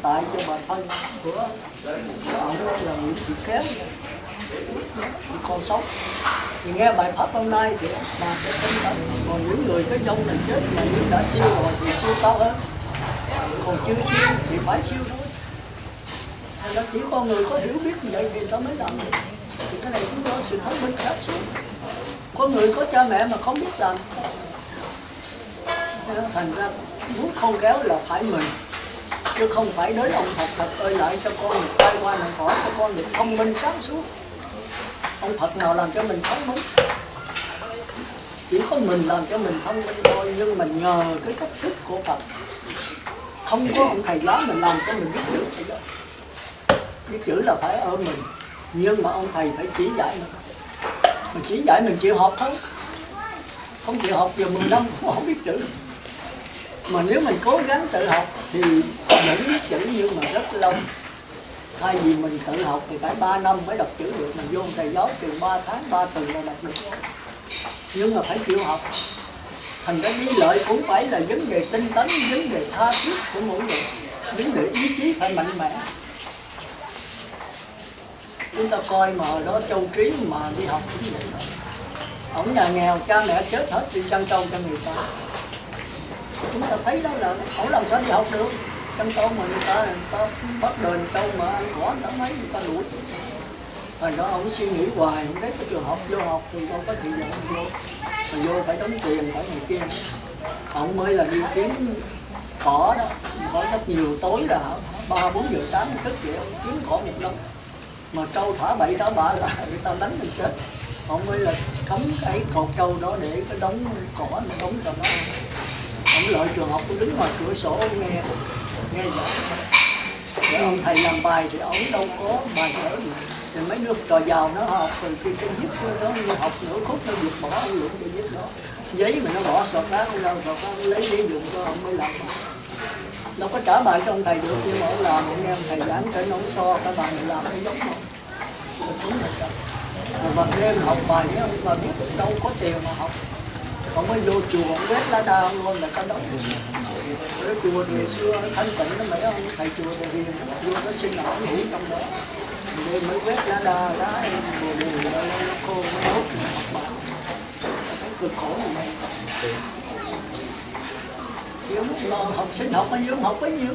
tại cho bà thân của ông là Nguyễn Thị Kéo còn sống. Thì nghe bài pháp hôm nay thì bà sẽ tin tấn. Còn những người cái dông này chết mà những đã siêu rồi thì siêu cao hơn, còn chưa siêu thì phải siêu thôi. Nên nó chỉ con người có hiểu biết như vậy thì ta mới làm được. Thì cái này cũng có sự thông minh khác xuống. Có người có cha mẹ mà không biết làm, thành ra muốn khôn khéo là phải mình, chứ không phải đến ông Phật ơi lại cho con được tay qua này hỏi cho con được thông minh sáng suốt. Ông Phật nào làm cho mình thông minh? Chỉ có mình làm cho mình thông minh thôi, nhưng mà nhờ cái cách thức của Phật. Không có ông thầy giáo mình làm cho mình biết chữ thì đó. Biết chữ là phải ở mình, nhưng mà ông thầy phải chỉ dạy mình. Mà chỉ dạy mình chịu học thôi. Không chịu học giờ 10 năm cũng không biết chữ. Mà nếu mình cố gắng tự học thì vẫn biết chữ nhưng mà rất lâu. Thay vì mình tự học thì phải 3 năm mới đọc chữ được, mình vô thầy giáo chừng 3 tháng, 3 tuần là đọc được. Nhưng mà phải chịu học. Thành ra lý lợi cũng phải là vấn đề tinh tấn, vấn đề tha thiết của mỗi người, vấn đề ý chí phải mạnh mẽ. Chúng ta coi mà ở đó Châu Trí mà đi học cũng vậy thôi. Ông nhà nghèo, cha mẹ chết hết đi chăn trâu cho người ta. Chúng ta thấy đó là ông làm sao đi học được. Chăn trâu mà người ta bắt đền trâu mà ăn cỏ người ta mấy người ta đuổi. Thành đó ông suy nghĩ hoài, không thấy cái trường học vô học thì đâu có thời gian vô. Mà vô phải đóng tiền, phải này kia. Ông mới là đi kiếm cỏ đó, có rất nhiều tối là 3-4 giờ sáng thức dậy ông kiếm cỏ một năm. Mà trâu thả bậy thả bạ là người ta đánh mình chết. Ông mới là cấm cái cột trâu đó để cái đống cỏ nó đóng cho nó. Ông lợi trường học cũng đứng ngoài cửa sổ ông nghe giảng. Để ông thầy làm bài thì ông đâu có bài vở gì. Thì mấy đứa trò giàu nó học rồi khi cái viết nó học nửa khúc nó vượt bỏ ông lượng để viết đó. Giấy mà nó bỏ sọt đá không đâu, sọt đá lấy giấy dùng cho ông mới làm bài. Đâu có trả bài cho ông thầy được, nhưng mà ông làm ông nghe ông thầy giảng trên ông so cái bài mình làm cái giống không. Đúng là trời. Rồi bằng đêm học bài với ông mà biết đâu có tiền mà học. Ông mới vô chùa ông quét lá đa ông luôn là cái đó. Cái chùa ngày xưa thanh tịnh nó mấy ông thầy chùa Đề Hiền vô có xin ổng ngủ trong đó. Đêm mới quét lá đa đá bồ đề nó khô nó đốt học bài. Thấy cực khổ như vậy. Học sinh học bao nhiêu học bấy nhiêu.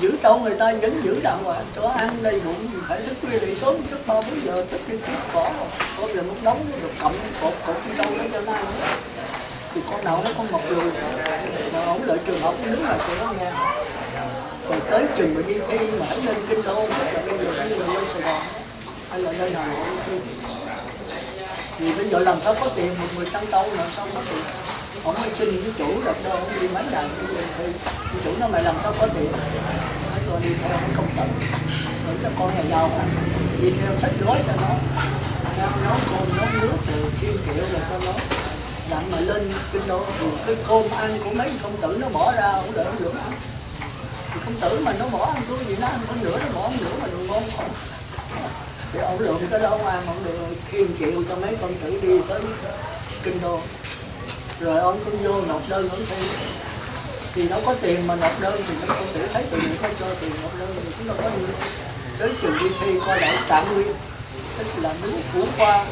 Giữ trâu người ta vẫn giữ đàng hoàng, cho ăn đầy đủ, phải thức khuya dậy sớm trước 3-4 giờ thức cái chiếc cỏ, có giờ một đống được cầm cột cái trâu đó cho nay nữa. Thì con nào nó không mọc lùi, mà ổng lợi trường học đứng là cho nó nghe. Còn tới trường mà đi thi mà hãy lên Kinh Đô, hay là bây giờ phải lên Sài Gòn, hay là lên Hà Nội thi. Vì bây giờ làm sao có tiền, một người chăn trâu làm sao có tiền. Ông mới xin với chủ được đâu, ông đi mấy ngày thì chủ nó mày làm sao có tiền. Nói rồi đi theo ông công tận, rồi cho con nhà giàu đi theo sách gói cho nó, nấu cơm nấu nước từ Thiên Kiệu rồi cho nó. Dặn mà lên Kinh Đô thì cái cơm ăn của mấy công tử nó bỏ ra cũng đỡ dưỡng ăn. Thì công tử mà nó bỏ ăn cái gì nó ăn con nửa nó bỏ nửa mà đừng ngon không. Thì ông lượng cái đó ông ăn ông được Thiên Kiệu cho mấy công tử đi tới Kinh Đô. Rồi ông cũng vô nộp đơn ứng thi. Thì đâu có tiền mà nộp đơn thì mấy công tử thấy tiền người ta cho tiền nộp đơn thì chúng đâu có đi. Đến trường đi thi coi đại Trạng Nguyên, tức là nước của qua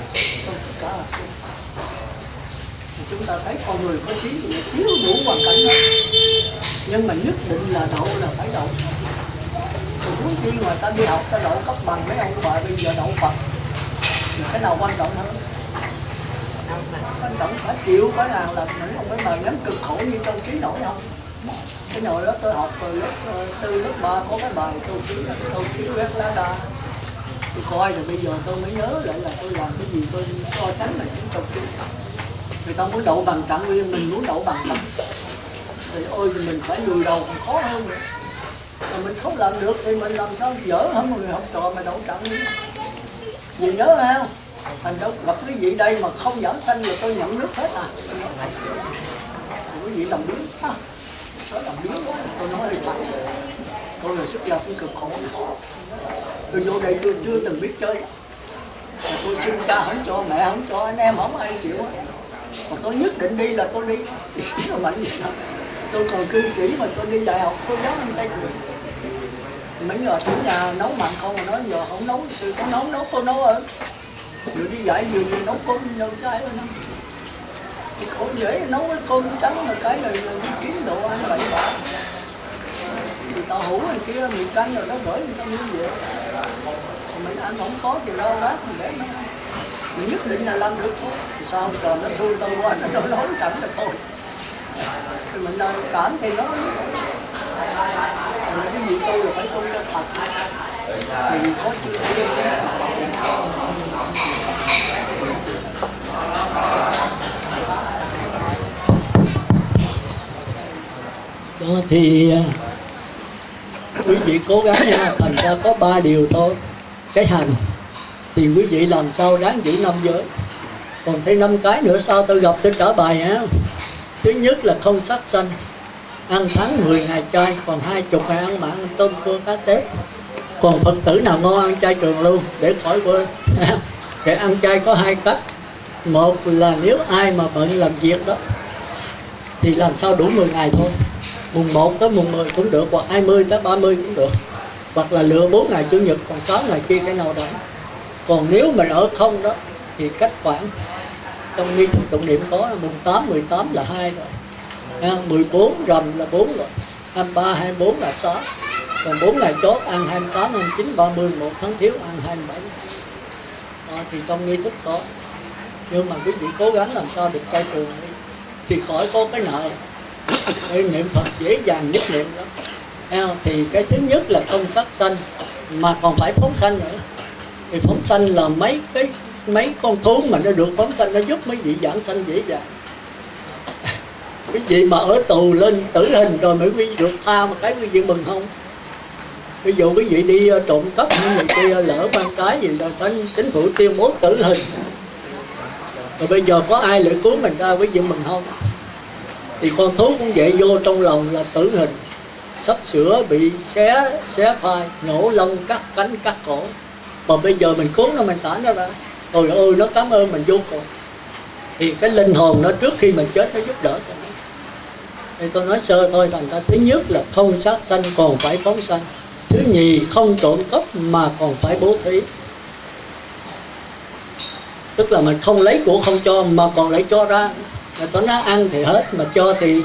trong tất cả học sinh. Thì chúng ta thấy con người có trí thì thiếu đủ hoàn cảnh đó. Nhưng mà nhất định là đậu là phải đậu. Thì huống chi mà ta đi học ta đậu cấp bằng mấy ông bà bây giờ đậu Phật. Thì cái nào quan trọng hơn? Quan trọng phải chịu phải làm là những ông ấy mà nhắm cực khổ như trong trí nổi không? Cái nồi đó tôi học rồi lớp 4, lớp 3 có cái bài tôi trí quét lá đa. Tôi coi rồi bây giờ tôi mới nhớ lại là tôi làm cái gì tôi so sánh là chính trong trí. Người ta muốn đậu bằng Trạng Nguyên, mình muốn đậu bằng Phật. Thì ôi thì mình phải lùi đầu còn khó hơn nữa. Mà mình không làm được thì mình làm sao dở hơn một người học trò mà đậu Trạng Nguyên. Vì nhớ không? Thành đâu gặp quý vị đây mà không giảng sanh rồi tôi nhận nước hết à. Quý vị làm biến ha. Đó làm biến quá. Tôi nói đi thẳng. Tôi là xuất gia cũng cực khổ. Tôi vô đây tôi chưa từng biết chơi. Mà tôi xin cha không cho, mẹ không cho, anh em không ai chịu. Mà tôi nhất định đi là tôi đi. Thì nó mạnh vậy đó. Tôi còn cư sĩ mà tôi đi đại học tôi dám ăn chay trường. mấy giờ chủ nhà nấu mặn không mà nói giờ không nấu thì con nấu rồi vừa đi dạy vừa nấu cơm nấu trái rồi nó không dễ nấu cái cơm trắng mà cái này là kiếm đồ ăn vậy mà người ta hủ này kia mình canh rồi nó gửi người ta như vậy mình ăn không có thì rau rác mình để nó mình nhất định là làm được thôi thì sao trời nó thương tôi quá nó nói sẵn là thôi thì mình cảm thì nó cái gì tôi là phải tôi cho thật thì có chữ đó thì quý vị cố gắng nha. Thành ra có 3 điều thôi. Cái hành thì quý vị làm sao ráng giữ 5 giới. Còn thêm 5 cái nữa sao tôi gặp tôi trả bài ha. Thứ nhất là không sát sanh, ăn tháng 10 ngày chay, còn 20 ngày ăn mặn, ăn tôm cua cá tép. Còn Phật tử nào ngon ăn chay trường luôn để khỏi quên. Để ăn chay có 2 cách. Một là nếu ai mà bận làm việc đó thì làm sao đủ 10 ngày thôi, mùng 1 tới mùng 10 cũng được, hoặc 20 tới 30 cũng được, hoặc là lựa 4 ngày Chủ nhật, còn 6 ngày kia cái nào đó. Còn nếu mình ở không đó thì cách khoảng trong nghi thức tụng niệm có mùng 8, 18 là 2 rồi, 14 rằm là 4 rồi, 23, 24 là 6, còn 4 ngày chót ăn 28, 29, 30, 1 tháng thiếu ăn 27 đó, thì trong nghi thức có. Nhưng mà quý vị cố gắng làm sao được cai trường đi thì khỏi có cái nợ. Niệm Phật dễ dàng nhất niệm lắm. Thì cái thứ nhất là không sát sanh, mà còn phải phóng sanh nữa. Thì phóng sanh là mấy con thú mà nó được phóng sanh, nó giúp mấy vị giảng sanh dễ dàng. Quý vị mà ở tù lên tử hình rồi mới quý vị được tha mà cái quý vị mừng không? Ví dụ quý vị đi trộm cắp những người kia lỡ ban trái gì rồi chính phủ tuyên bố tử hình, rồi bây giờ có ai lại cứu mình ra, quý vị mừng không? Thì con thú cũng vậy, vô trong lòng là tử hình, sắp sửa bị xé phai, nhổ lông, cắt cánh, cắt cổ. Mà bây giờ mình cứu nó, mình thả nó ra, trời ơi nó cảm ơn mình vô cùng. Thì cái linh hồn nó trước khi mình chết nó giúp đỡ cho nó. Thì tôi nói sơ thôi, thành ra thứ nhất là không sát sanh còn phải phóng sanh. Thứ nhì không trộm cắp mà còn phải bố thí. Tức là mình không lấy của không cho mà còn lấy cho ra. Người ta nói ăn thì hết, mà cho thì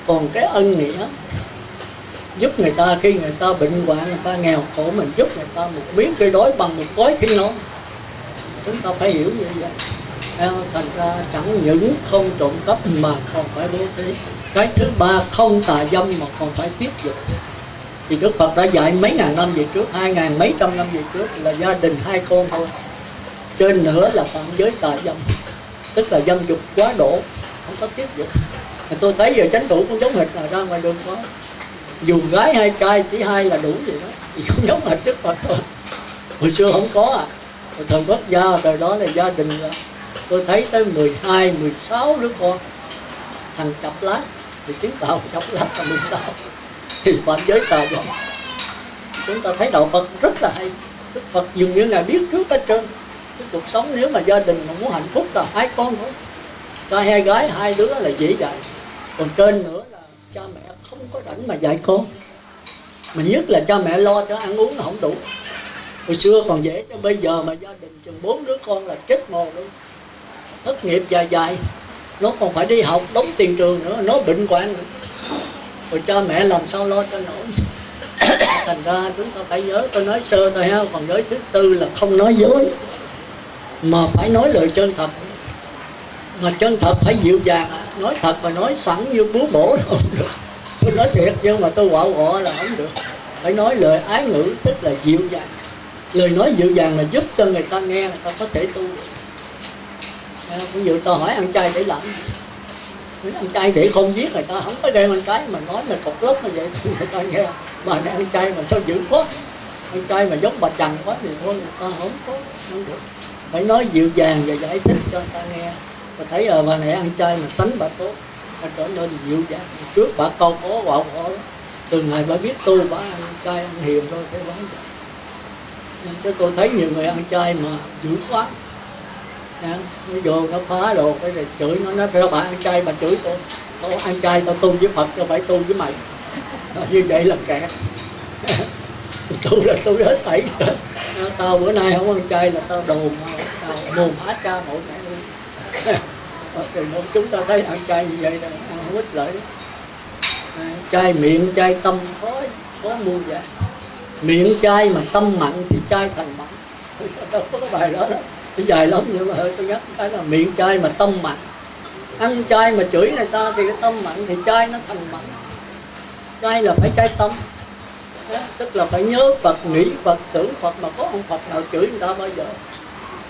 còn cái ân nghĩa giúp người ta khi người ta bệnh hoạn, người ta nghèo khổ, mình giúp người ta một miếng cây đói bằng một gói thịt ngon. Chúng ta phải hiểu như vậy. Thành ra chẳng những không trộm cắp mà còn phải bố thí. Cái thứ ba không tà dâm mà còn phải tiết dục. Thì Đức Phật đã dạy mấy ngàn năm về trước, 2000 mấy trăm năm về trước là gia đình 2 con thôi. Trên nữa là phạm giới tà dâm, tức là dâm dục quá độ, không có tiết dục. Tôi thấy giờ chánh thủ cũng giống hệt là ra ngoài đường có dù gái hay trai chỉ 2 là đủ vậy đó, thì cũng giống hệt Đức Phật thôi. Hồi xưa không có rồi thời Bất Gia, thời đó là gia đình là tôi thấy tới 12, 16 đứa con. Thằng chập lát thì chứng tỏ chập lát là 16 thì phạm giới tà dâm. Chúng ta thấy đạo Phật rất là hay. Đức Phật dường như là biết trước hết trơn. Cái cuộc sống nếu mà gia đình mà muốn hạnh phúc là 2 con thôi, trai hay gái 2 đứa là dễ dạy. Còn trên nữa là cha mẹ không có rảnh mà dạy con. Mà nhất là cha mẹ lo cho ăn uống nó không đủ. Hồi xưa còn dễ, cho bây giờ mà gia đình chừng 4 đứa con là chết mồ luôn. Thất nghiệp dài, nó còn phải đi học, đóng tiền trường nữa, nó bệnh hoạn nữa. Rồi cha mẹ làm sao lo cho nổi. Thành ra chúng ta phải nhớ, tôi nói sơ thôi ha. Còn giới thứ tư là không nói dối, mà phải nói lời chân thật. Mà chân thật phải dịu dàng. Nói thật mà nói sẵn như búa bổ là không được. Tôi nói thiệt nhưng mà tôi quạo quọ là không được. Phải nói lời ái ngữ, tức là dịu dàng. Lời nói dịu dàng là giúp cho người ta nghe, người ta có thể tu. Ví dụ tôi hỏi ăn chay để làm gì? Ăn chay để không giết người ta, không có đem ăn chay mà nói mà cột lốc như vậy thì người ta nghe. Mà ăn chay mà sao dữ quá, ăn chay mà giống bà Trần quá thì thôi người ta không được. Phải nói dịu dàng và giải thích cho người ta nghe. Và thấy bà này ăn chay mà tánh bà tốt, bà trở nên dịu dàng. Trước bà câu có quạo quọ, từ ngày bà biết tu bà ăn chay ăn hiền thôi cái bán vậy. Nên chứ tôi thấy nhiều người ăn chay mà dữ quá. Nó vô nó phá đồ cái này chửi nó nói bà ăn chay bà chửi tôi ăn chay tao tu với Phật, tao phải tu với mày. Như vậy là kẹt. tôi là tôi hết tẩy rồi. Tao bữa nay không ăn chay là tao đồn, tao mồm há cha nội mẹ luôn. Thì chúng ta thấy ăn chay như vậy là không ích lợi. Chay miệng chay tâm khó muôn vậy. Miệng chay mà tâm mặn thì chay thành mặn. Đâu có cái bài đó đó, nó dài lắm, nhưng mà tôi nhắc cái là miệng chay mà tâm mặn. Ăn chay mà chửi người ta thì cái tâm mặn thì chay nó thành mặn. Chay là phải chay tâm. Tức là phải nhớ Phật, nghĩ Phật, tưởng Phật, mà có ông Phật nào chửi người ta bao giờ.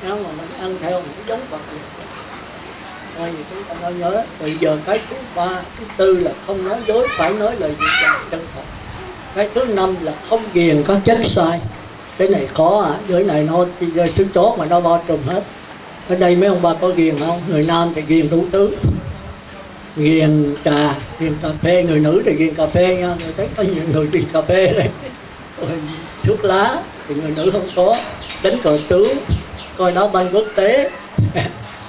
Nếu mà mình ăn theo mình giống Phật vậy. Thôi thì chúng ta nói nhớ. Bây giờ cái thứ ba, thứ tư là không nói dối, phải nói lời gì chân thật. Cái thứ năm là không ghiền các chất sai. Cái này khó à, dưới này nó thứ chót mà nó bao trùm hết. Ở đây mấy ông bà có ghiền không? Người nam thì ghiền đủ thứ, ghiền trà, ghiền cà phê. Người nữ thì ghiền cà phê nha. Người thấy có nhiều người ghiền cà phê đây. Thuốc lá thì người nữ không có. Đánh cờ tướng, coi đá banh quốc tế.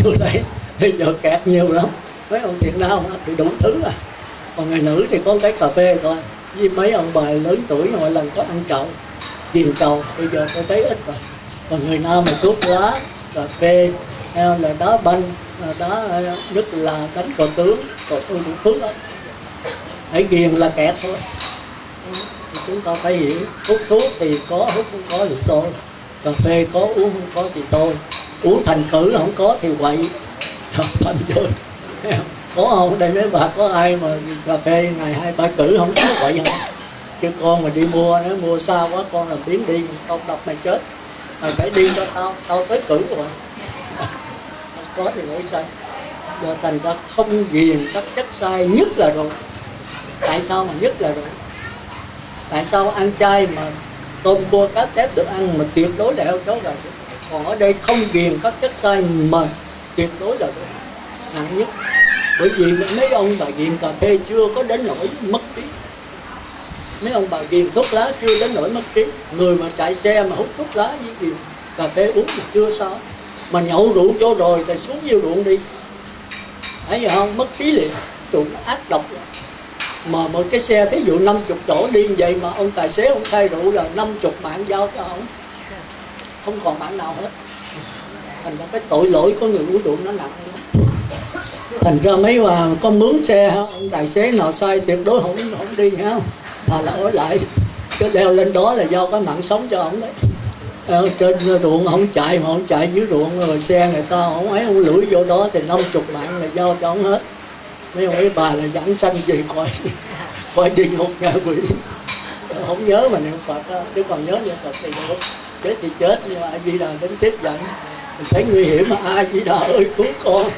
Tôi thấy bây giờ kẹt nhiều lắm. Mấy ông thiện nam thì đủ thứ à. Còn người nữ thì có cái cà phê thôi. Với mấy ông bà lớn tuổi mỗi lần có ăn trầu, ghiền trầu. Bây giờ tôi thấy ít rồi. Còn người nam mà thuốc lá, cà phê, là đá banh, đá nhất là đánh cờ tướng, còn tôi đủ thứ đó. Hãy ghiền là kẹt thôi. Thì chúng ta phải hiểu, hút thuốc thì có, hút không có thì thôi. Cà phê có, uống không có thì thôi. Uống thành cử không có thì quậy. Thành rồi. Có không? Đây mấy bà có ai mà cà phê ngày 2-3 cử không có quậy không? Chứ con mà đi mua, nếu mua xa quá con làm biến đi, tao đập mày chết. Mày phải đi cho tao tới cử rồi. Có thì nổi sai. Giờ thành ra không ghiền các chất sai nhất là rồi. Tại sao mà nhất là rồi? Tại sao ăn chay mà tôm cua cá tép được ăn mà tuyệt đối là heo chó gà? Còn ở đây không ghiền các chất sai mà tuyệt đối là đúng, nặng nhất. Bởi vì mấy ông bà ghiền cà phê chưa có đến nỗi mất trí. Mấy ông bà ghiền thuốc lá chưa đến nỗi mất trí. Người mà chạy xe mà hút thuốc lá với ghiền cà phê uống thì chưa sao. Mà nhậu rượu vô rồi thì xuống nhiêu ruộng đi. Thấy gì không? Mất trí liền. Rượu ác độc. Mà một cái xe thí dụ 50 chỗ đi vậy mà ông tài xế ông say rượu là 50 mạng giao cho ông. Không còn mạng nào hết. Thành ra cái tội lỗi của người uống rượu nó nặng lắm. Thành ra mấy bà có mướn xe ông tài xế nào sai tuyệt đối không đi ha. Thà là ở lại. Chứ đeo lên đó là do cái mạng sống cho ông đấy. Trên ruộng không chạy mà không chạy dưới ruộng rồi xe người ta không ấy, ông lưỡi vô đó thì 50 mạng là giao cho ông hết. Mấy ông ấy bà là giảng sanh gì coi địa ngục ngạ quỷ. Không nhớ mà niệm Phật đó, chứ còn nhớ niệm Phật thì được. Chết thì chết, nhưng mà A Di Đà đến tiếp giận. Mình thấy nguy hiểm mà A Di Đà ơi cứu con,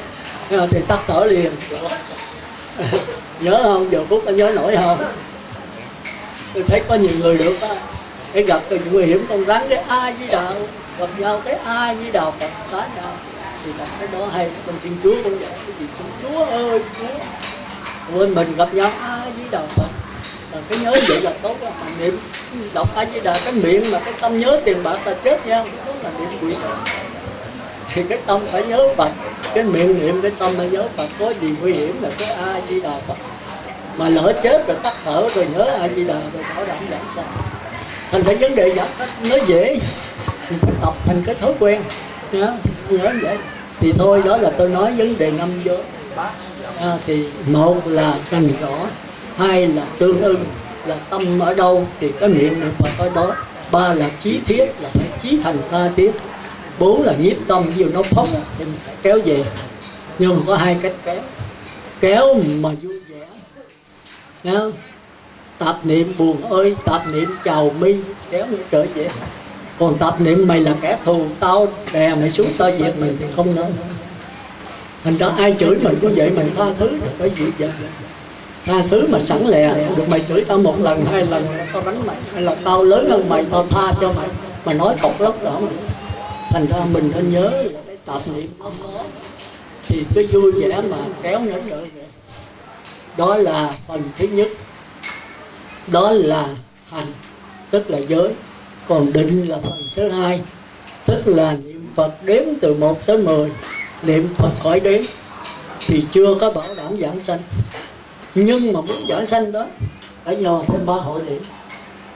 thì tắt thở liền. Nhớ không? Giờ phút có nhớ nổi không? Tôi thấy có nhiều người được đó. Cái gặp cái nguy hiểm con rắn cái A Di Đà, gặp nhau cái A Di Đà Phật tá nhau. Thì gặp cái đó hay, bên Thiên Chúa cũng vậy. Cái gì Chúa ơi Chúa. Quên mình gặp nhau A Di Đà Phật. Cái nhớ vậy là tốt đó. Mà niệm đọc A Di Đà cái miệng mà cái tâm nhớ tiền bạc là chết nha. Đó là niệm quỷ. Thì cái tâm phải nhớ Phật, cái miệng niệm cái tâm phải nhớ Phật. Có gì nguy hiểm là cái A Di Đà Phật. Mà lỡ chết rồi tắt thở rồi nhớ A Di Đà rồi bảo đảm giảng sanh. Thành ra vấn đề giảng cách nó dễ. Mình phải tập thành cái thói quen. Nhớ vậy. Thì thôi đó là tôi nói vấn đề 5 giới. Thì một là cần rõ, hai là tương ưng, là tâm ở đâu thì cái miệng niệm Phật ở đó. Ba là chí thiết, là phải chí thành tha thiết. Bốn là nhiếp tâm, ví dụ nó phóng thì mình phải kéo về. Nhưng mà có hai cách kéo mà vui vẻ. Nghe không? Tạp niệm buồn ơi, tạp niệm chào mi, kéo nó trở về. Còn tạp niệm mày là kẻ thù, tao đè mày xuống tao diệt mình thì không nên. Thành ra ai chửi mình cũng vậy, mình tha thứ thì phải dịu dàng. Tha thứ mà sẵn lè, được mày chửi tao 1 lần 2 lần là tao đánh mày, hay là tao lớn hơn mày tao tha cho mày. Mà nói cọc lóc đó mà. Thành ra mình nên nhớ là cái tạp niệm nó khó. Thì cái vui vẻ mà kéo nó trở về. Đó là phần thứ nhất. Đó là hành, tức là giới. Còn định là phần thứ hai, tức là niệm Phật đếm từ 1 tới 10. Niệm Phật khỏi đếm thì chưa có bảo đảm giảng sanh. Nhưng mà muốn giảng sanh đó phải nhờ thêm 3 hội niệm.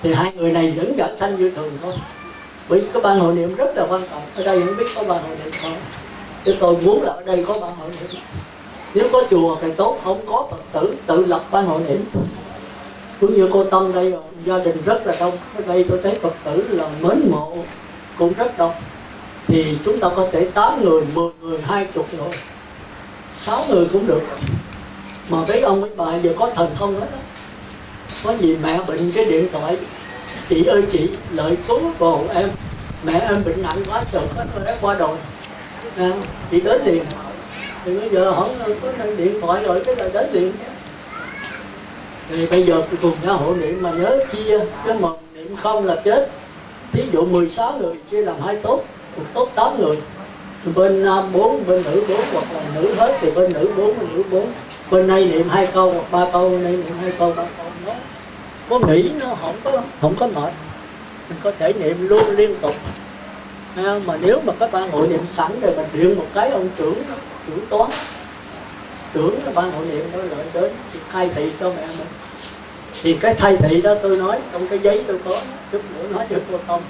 thì hai người này vẫn giảng sanh như thường thôi. Bởi vì cái ban hội niệm rất là quan trọng. Ở đây không biết có ban hội niệm không, chứ tôi muốn là ở đây có ban hội niệm. Nếu có chùa thì tốt, không có Phật tử tự lập ban hội niệm. Cũng như cô Tâm đây rồi, gia đình rất là đông. Ở đây tôi thấy Phật tử là mến mộ cũng rất đông. Thì chúng ta có thể 8 người, 10 người, 20 người, 6 người cũng được. Mà mấy ông mấy bà giờ có thần thông hết đó. Có gì mẹ bệnh cái điện thoại: chị ơi chị, lợi cứu bồ em, mẹ em bệnh nặng quá sợ quá, tôi đã qua đồi, chị đến liền. Thì bây giờ không có điện thoại rồi, cái là đến liền. Thì bây giờ cùng nhau hộ niệm mà nhớ chia, chứ mà niệm không là chết. Thí dụ 16 người chia làm 2 tốt, một tốt 8 người, bên nam 4, bên nữ 4, hoặc là nữ hết thì bên nữ 4, bên nữ 4. Bên này niệm 2 câu hoặc 3 câu, bên này niệm 2 câu 3 câu. Nó có nghĩ nó không có mệt, mình có thể niệm luôn liên tục. Mà nếu mà các bạn hội niệm sẵn thì mình điện một cái ông trưởng toán, trưởng ban hội niệm đó lại đến khai thị cho mẹ mình. Thì cái thay thị đó tôi nói trong cái giấy tôi có, chút nữa nói cho cô Tâm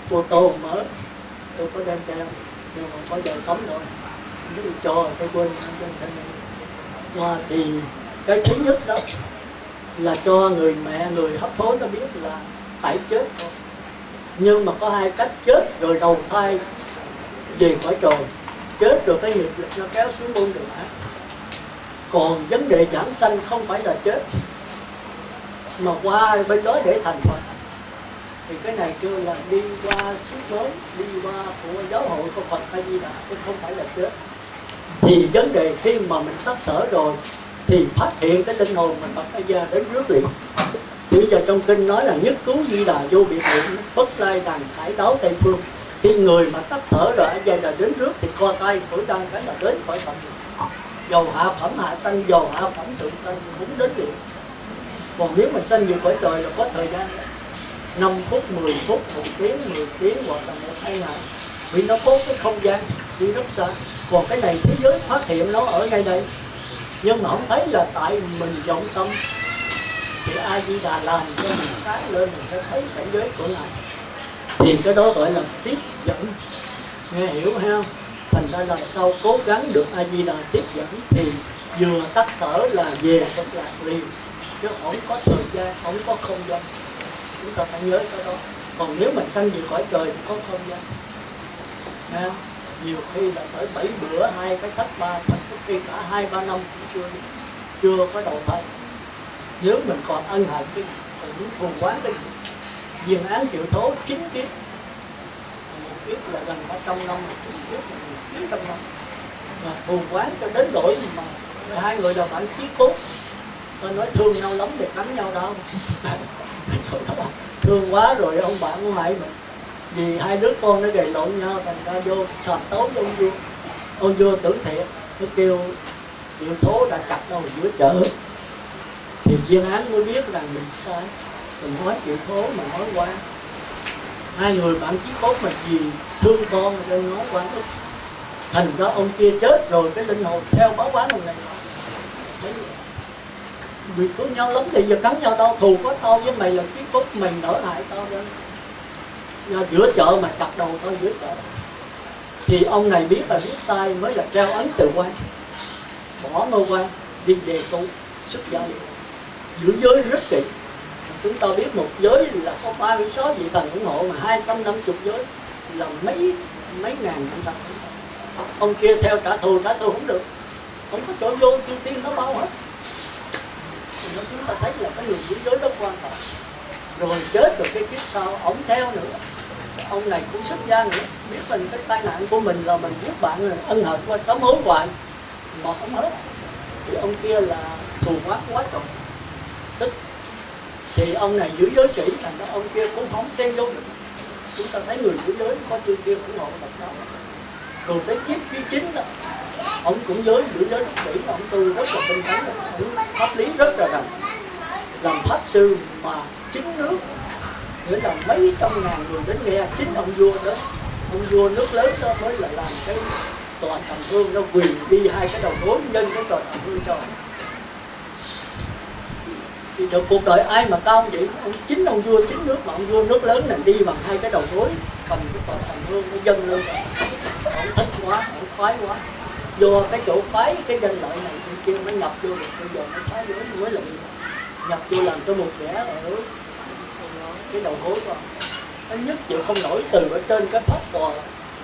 photo mở, tôi có đem theo nhưng mà có giờ tấm rồi, nếu cho tôi quên và thì cái thứ nhất đó là cho người mẹ, người hấp hối nó biết là phải chết thôi. Nhưng mà có 2 cách: chết rồi đầu thai về cõi trời, chết rồi cái nghiệp lực nó kéo xuống môn đường ác. Còn vấn đề giảng sanh không phải là chết, mà qua bên đó để thành Phật. Thì cái này kêu là đi qua suốt mới, đi qua của giáo hội của Phật A Di Đà, chứ không phải là chết. Thì vấn đề khi mà mình tắt thở rồi thì phát hiện cái linh hồn mình Phật A Di Đà đến rước liền. Thì bây giờ trong kinh nói là nhất cứu Di Đà vô biệt niệm, bất lai đàn khải đáo Tây phương. Khi người mà tắt thở rồi A Di Đà đến rước thì co tay cõi đan cái là đến khỏi Phật. Dầu hạ phẩm hạ sanh, dầu hạ phẩm thượng sanh cũng đến liền. Còn nếu mà sanh về cõi trời là có thời gian 5 phút, 10 phút, 1 tiếng, 10 tiếng hoặc là 1-2 ngày. Vì nó có cái không gian đi rất xa. Còn cái này thế giới phát hiện nó ở ngay đây, nhưng mà không thấy là tại mình vọng tâm. Thì A Di Đà làm cho mình sáng lên, mình sẽ thấy cảnh giới của Ngài. Thì cái đó gọi là tiếp dẫn. Nghe hiểu hay không? Thành ra làm sao cố gắng được A Di Đà tiếp dẫn thì vừa tắt thở là về Cực Lạc liền, chứ không có thời gian, không có không gian. Chúng ta phải nhớ cái đó. Còn nếu mà sanh về cõi trời thì có không gian. Nghe không? Nhiều khi là tới 7 bữa, 2 cái thất 3 thất, có khi cả 2-3 năm cũng chưa có đầu thai. Nếu mình còn ân hận cái cũng thù quán cái diền án chịu thố 9 kiếp. Một kiếp là gần 300 năm, 9 kiếp là 900 năm. Và thù quán cho đến đổi mà 2 người là bạn chí cốt. Tôi nói thương nhau lắm thì cắn nhau đâu. Thương quá rồi ông bạn cũng hại mình. Vì 2 đứa con nó gầy lộn nhau, thành ra vô sạp tối với ông vua. Ông vua tưởng thiệt, nó kêu chịu thố đã chặt đầu giữa chợ. Thì Diên Án mới biết rằng mình sai. Mình nói chịu thố mà nói qua. 2 người bạn chí cốt mà vì thương con mà cho nói qua ức. Thành ra ông kia chết rồi cái linh hồn theo báo quán ông này. Vì thương nhau lắm thì giờ cắn nhau đâu, thù có tao với mày là chí cốt, mình đỡ hại tao đó. Giữa chợ mà chặt đầu tao giữa chợ. Thì ông này biết là biết sai mới là treo ấn từ quan, bỏ ngôi quan đi về tu xuất gia liền. Giữ giới rất kỹ. Chúng ta biết một giới là có 36 vị thần ủng hộ, mà 250 giới là mấy ngàn năm sau. Ông kia theo trả thù không được, không có chỗ vô, chư tiên nó bao hết. Thì chúng ta thấy là cái người giữ giới rất quan trọng. Rồi chết rồi cái kiếp sau ổng theo nữa. Ông này cũng xuất gia nữa, biết mình cái tai nạn của mình là mình giết bạn rồi, ân hận qua sớm hối hoại mà không hết. Thì ông kia là thù quán quá trọng tức. Thì ông này giữ giới kỹ, thành ra ông kia cũng không xen vô được. Chúng ta thấy người giữ giới có chư thiên ủng hộ độc đó. Rồi tới kiếp thứ 9 đó, ông cũng giữ giới rất kỹ, ông tu rất là tinh tấn, ông pháp lý rất là rành, làm pháp sư mà 9 nước, nghĩa là mấy trăm ngàn người đến nghe. Chính ông vua đó, ông vua nước lớn đó mới là làm cái tòa tầm hương, nó quỳ đi 2 cái đầu gối nhân cái tòa tầm hương cho. Thì được cuộc đời ai mà cao vậy? Ông vua chính nước, mà ông vua nước lớn này đi bằng hai cái đầu gối, cầm cái tòa thành hương nó dâng lên. Ông thích quá, ông khoái quá. Do cái chỗ phái cái danh lợi này bên kia mới nhập vô được, bây giờ nó phái giới mới là nhập vô làm cho một vẻ ở cái đầu gối của ông. Nó nhất chịu không nổi, từ ở trên cái pháp tòa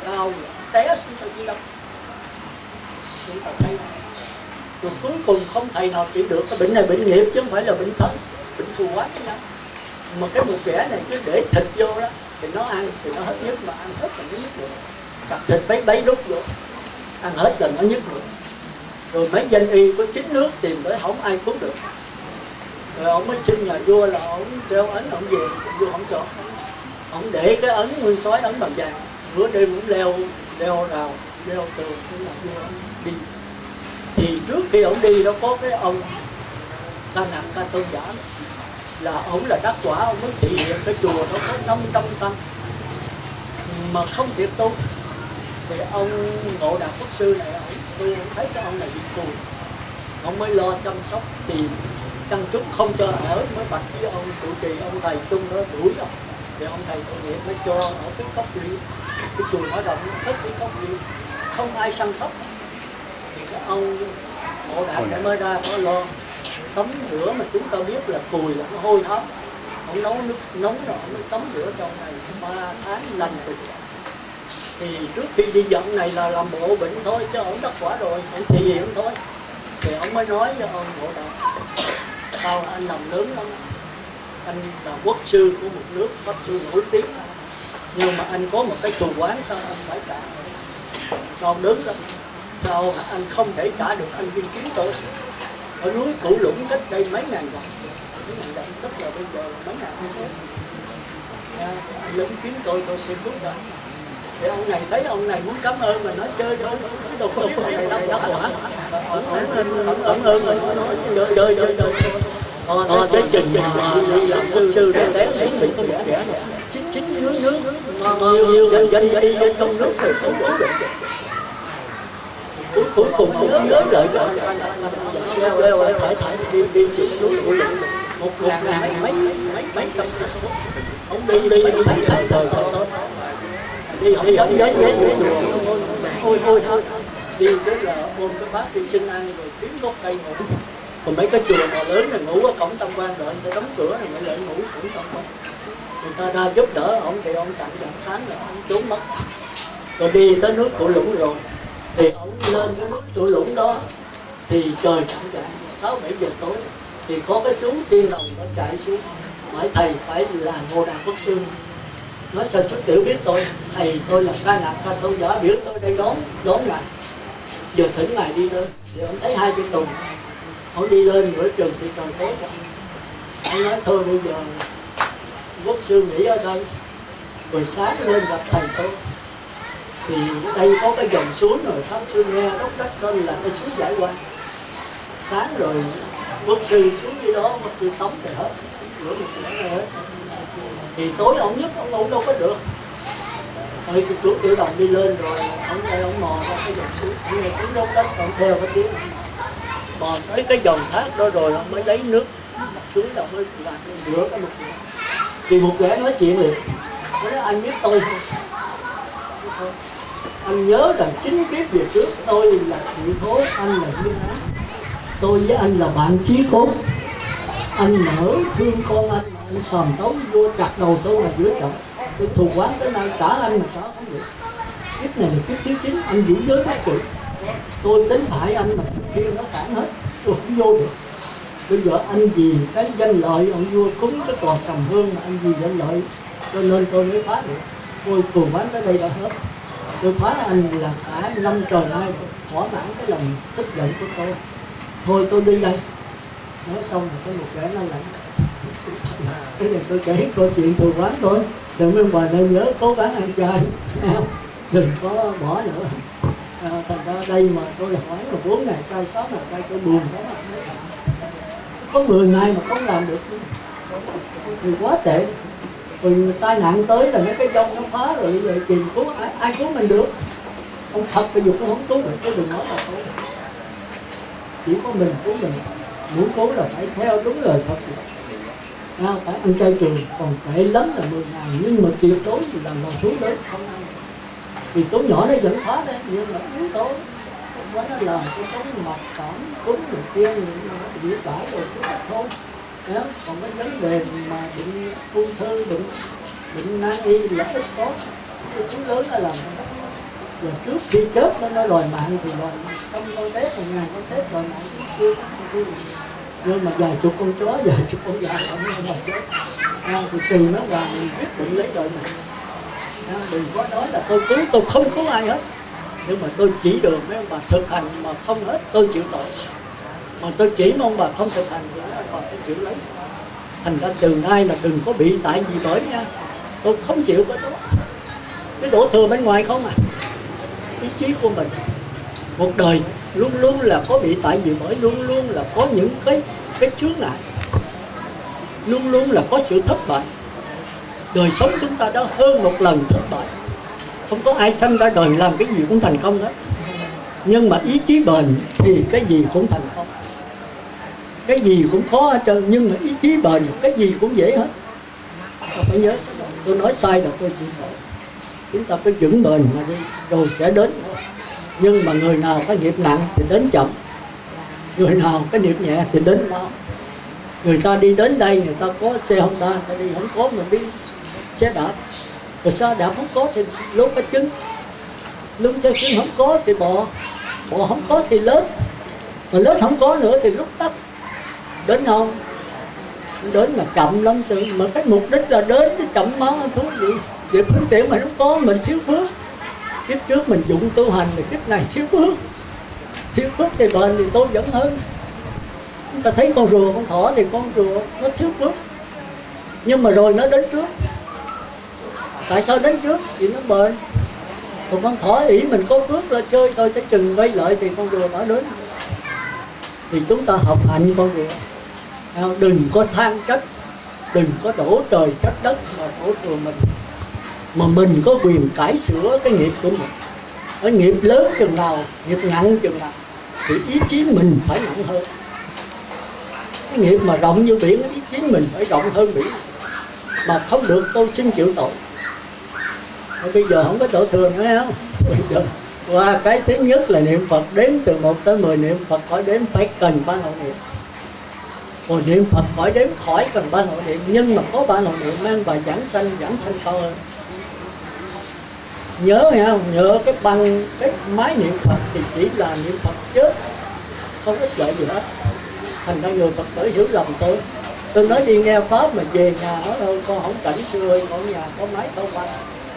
cao té xuống tới dưới đất. Chúng ta thấy rồi cuối cùng không thầy nào trị được. Cái bệnh này bệnh nghiệp chứ không phải là bệnh thân, bệnh thù quá chứ đâu. Mà cái một kẻ này cứ để thịt vô đó thì nó ăn thì nó hết nhức, mà ăn hết là nó nhức được. Cặp thịt bấy đút vô ăn hết là nó nhức được. Rồi mấy danh y có chính nước tìm tới không ai cứu được. Rồi ông mới xin nhà vua là ông đeo ấn ông về, vua không cho. Ông để cái ấn nguyên soái, ấn bằng vàng, bữa đêm cũng leo rào, leo tường để làm vua ông đi. Thì trước khi ông đi đó có cái ông Ca Nặc Ca Tôn Giả là ông là đắc quả, ông mới thị hiện cái chùa đó có 500 tăng mà không thiệt tu. Thì ông Ngộ Đạt Quốc Sư này, tôi thấy cái ông này bị cùi, ông mới lo chăm sóc tiền căn chúc không cho ở, mới bạch với ông trụ trì, ông thầy chung đó đuổi ông. Thì ông thầy tội nghiệp mới cho ở cái cốc riêng, cái chùa mở rộng hết cái cốc riêng, không ai săn sóc. Thì cái ông Ngộ Đạt mới ra có lo tắm rửa, mà chúng ta biết là cùi là nó hôi thối. Ông nấu nước nóng rồi ông mới tắm rửa trong này 3 tháng lành bệnh. Thì trước khi đi dẫn này là làm bộ bệnh thôi, chứ ông đắc quả rồi, ông thị hiện thôi. Thì ông mới nói với ông Ngộ Đạt, sao anh làm lớn lắm, anh là quốc sư của một nước pháp sư nổi tiếng, nhưng mà anh có một cái chùa quán sao anh phải trả? Sao lớn lắm, sao anh không thể trả được? Anh viên kiến tôi ở núi Cửu Lũng cách đây mấy ngàn dặm, tức là bây giờ là mấy ngàn cây số. Anh lớn kiến tôi sẽ cứu ra. Thì ông này thấy ông này muốn cảm ơn mà nói chơi thôi, đâu có biết thầy đắc quả. Cảm ơn rồi nói chơi. Còn cái trình mà đi làm quốc sư để té xuống thì có một kẻ này chính nước nhiều danh y bên trong nước thì không đủ được. Cuối cùng ông nhớ lại leo lại thải đi núi Cửu Lũng 1.000 mấy trăm cây số. Ông đi thấy trời đi không dám giấy ôi thôi đi đến là ôm cái bát đi xin ăn rồi kiếm gốc cây ngủ. Còn mấy cái chùa mà lớn là ngủ ở cổng tam quan, đợi người ta đóng cửa rồi mới lại ngủ cổng tam quan. Người ta ra giúp đỡ ông thì ông chặn dạng sáng là ông trốn mất. Rồi đi tới nước Cửu Lũng rồi thì ông lên cái nước Cửu Lũng đó thì trời chạng vạng 6-7 giờ tối thì có cái chú tiên đồng nó chạy xuống hỏi thầy phải là Ngộ Đạt Quốc Sư. Nói sao chú tiểu biết tôi? Thầy tôi là Ca Nặc Ca Tôn Giả biểu tôi đây đón ngài. Giờ thỉnh ngài đi lên. Thì ông thấy 2 cái tùng. Ông đi lên nửa chừng thì trời tối rồi. Ông nói thôi bây giờ Quốc Sư nghỉ ở đây, rồi sáng lên gặp thầy tôi. Thì đây có cái dòng suối rồi, sáng xưa nghe đốc đất đó là cái suối Giải Quan. Sáng rồi Quốc Sư xuống dưới đó, Quốc Sư tắm rồi hết, rửa một cái hết. Thì tối ông nhức, ông ngủ đâu có được. Rồi thì chú tiểu đồng đi lên rồi, ông đây ông mò ra cái dòng suối, ông nghe tiếng đốc đất, ông theo cái tiếng. Mò tới cái dòng thác đó rồi ông mới lấy nước suối rồi mới làm rửa cái mực. Thì một kẻ nói chuyện liền, nói anh biết tôi không? Anh nhớ rằng 9 kiếp về trước tôi là Thiệu Thố, anh là Duyên Ái. Tôi với anh là bạn chí cốt. Anh nỡ thương con anh sòm tấu vua chặt đầu tôi là giữa trận. Tôi thù quán tới nay trả anh mà trả không được. Kiếp này là kiếp thứ 9, anh giữ giới rất kỹ. Tôi tính hại anh mà trước kia nó cản hết, tôi không vô được. Bây giờ anh vì cái danh lợi, ông vua cúng cái tòa trầm hương mà anh vì danh lợi, cho nên tôi mới phá được. Tôi thù quán tới đây đã hết. Tôi phá anh là cả 5 trời nay thỏa mãn cái lòng tức giận của tôi. Thôi tôi đi đây. Nói xong rồi có một kẻ nó lạnh. Cái này tôi kể câu chuyện thù quán thôi. Đừng mấy bà nên nhớ cố gắng ăn chay. Đừng có bỏ nữa. Thành ra đây mà tôi hỏi là 4 ngày chay, 6 ngày chay tôi buồn lắm. Có 10 ngày mà không làm được thì quá tệ. Rồi tai nạn tới là mấy cái dông nó phá rồi, bây giờ tìm cứu ai cứu mình được? Ông thật bây giờ cũng không cứu được, cái đừng nói là thôi. Chỉ có mình cứu mình. muốn cứu là phải theo đúng lời Phật. Phải ăn chay trường, còn tệ lắm là 10 ngày, nhưng mà tuyệt đối là số lớn không ăn. Vì tố nhỏ nó vẫn phá đấy, nhưng mà yếu tố quá nó làm cái sống mặc cảm cúng người kia, những bị bãi rồi chứ là thôi. Còn cái vấn đề mà bệnh ung thư, bệnh nan y là ít có, cái thứ lớn nó làm. Và trước khi chết nó đòi mạng thì đòi trăm con tép, 1000 con tép đòi mạng chưa. Nhưng mà vài chục con chó, vài chục con gà không mà chết. Thì tùy nó vào mình quyết định lấy đời mình. Đừng có nói là tôi không có ai hết, nhưng mà tôi chỉ đường mấy ông bà thực hành mà không hết tôi chịu tội. Mà tôi chỉ mong bà không thực hành thì nó còn phải chịu lấy. Thành ra từ nay là đừng có bị tại gì bởi nha. Tôi không chịu cái đó. Cái đổ thừa bên ngoài không à. Ý chí của mình một đời luôn luôn là có bị tại vì bởi, luôn luôn là có những cái chướng ngại, luôn luôn là có sự thất bại. Đời sống chúng ta đã hơn một lần thất bại. Không có ai sanh ra đời làm cái gì cũng thành công hết. Nhưng mà ý chí bền thì cái gì cũng thành công. Cái gì cũng khó hết trơn, nhưng mà ý chí bền cái gì cũng dễ hết. Ta phải nhớ, tôi nói sai là tôi chịu tội. Chúng ta cứ vững bền mà đi, rồi sẽ đến. Nhưng mà người nào có nghiệp nặng thì đến chậm, người nào có nghiệp nhẹ thì đến mau. Người ta đi đến đây, người ta có xe Honda, người ta đi không có, mình đi xe đạp. Rồi xe đạp không có thì lúc cái trứng, lúc cái trứng không có thì bò không có thì lết, mà lết không có nữa thì lúc tắt. Đến không? Đến mà chậm lắm sự, mà cái mục đích là đến chứ chậm máu anh thú gì. Vậy phương tiện mà không có, mình thiếu phước. Kiếp trước mình dụng tu hành thì kiếp này thiếu phước. Thiếu phước thì bền thì tôi vẫn hơn. Chúng ta thấy con rùa, con thỏ thì con rùa nó thiếu phước, nhưng mà rồi nó đến trước. Tại sao đến trước? Vì nó bền. Còn con thỏ ỷ mình có phước là chơi thôi, tới chừng vây lợi thì con rùa đã đến. Thì chúng ta học hành con rùa, đừng có than trách, đừng có đổ trời trách đất mà đổ thừa mình. Mà mình có quyền cải sửa cái nghiệp của mình. Cái nghiệp lớn chừng nào, nghiệp nặng chừng nào thì ý chí mình phải nặng hơn. Cái nghiệp mà rộng như biển, ý chí mình phải rộng hơn biển. Mà không được tôi xin chịu tội. Bây giờ không có đổ thừa nữa không? Bây giờ qua cái thứ nhất là niệm Phật, đếm từ 1 tới 10 niệm Phật khỏi đếm phải cần ba hộ niệm. Rồi niệm Phật khỏi đếm khỏi cần ba hộ niệm, nhưng mà có ba hộ niệm mang bài giảng sanh cao hơn. Nhớ nha, nhớ cái bằng cái máy niệm Phật thì chỉ là niệm Phật chết, không ích lợi gì hết. Thành ra người Phật tử hiểu lầm tôi nói đi nghe pháp mà về nhà nói thôi con không rảnh sư ơi, con nhà có máy có băng,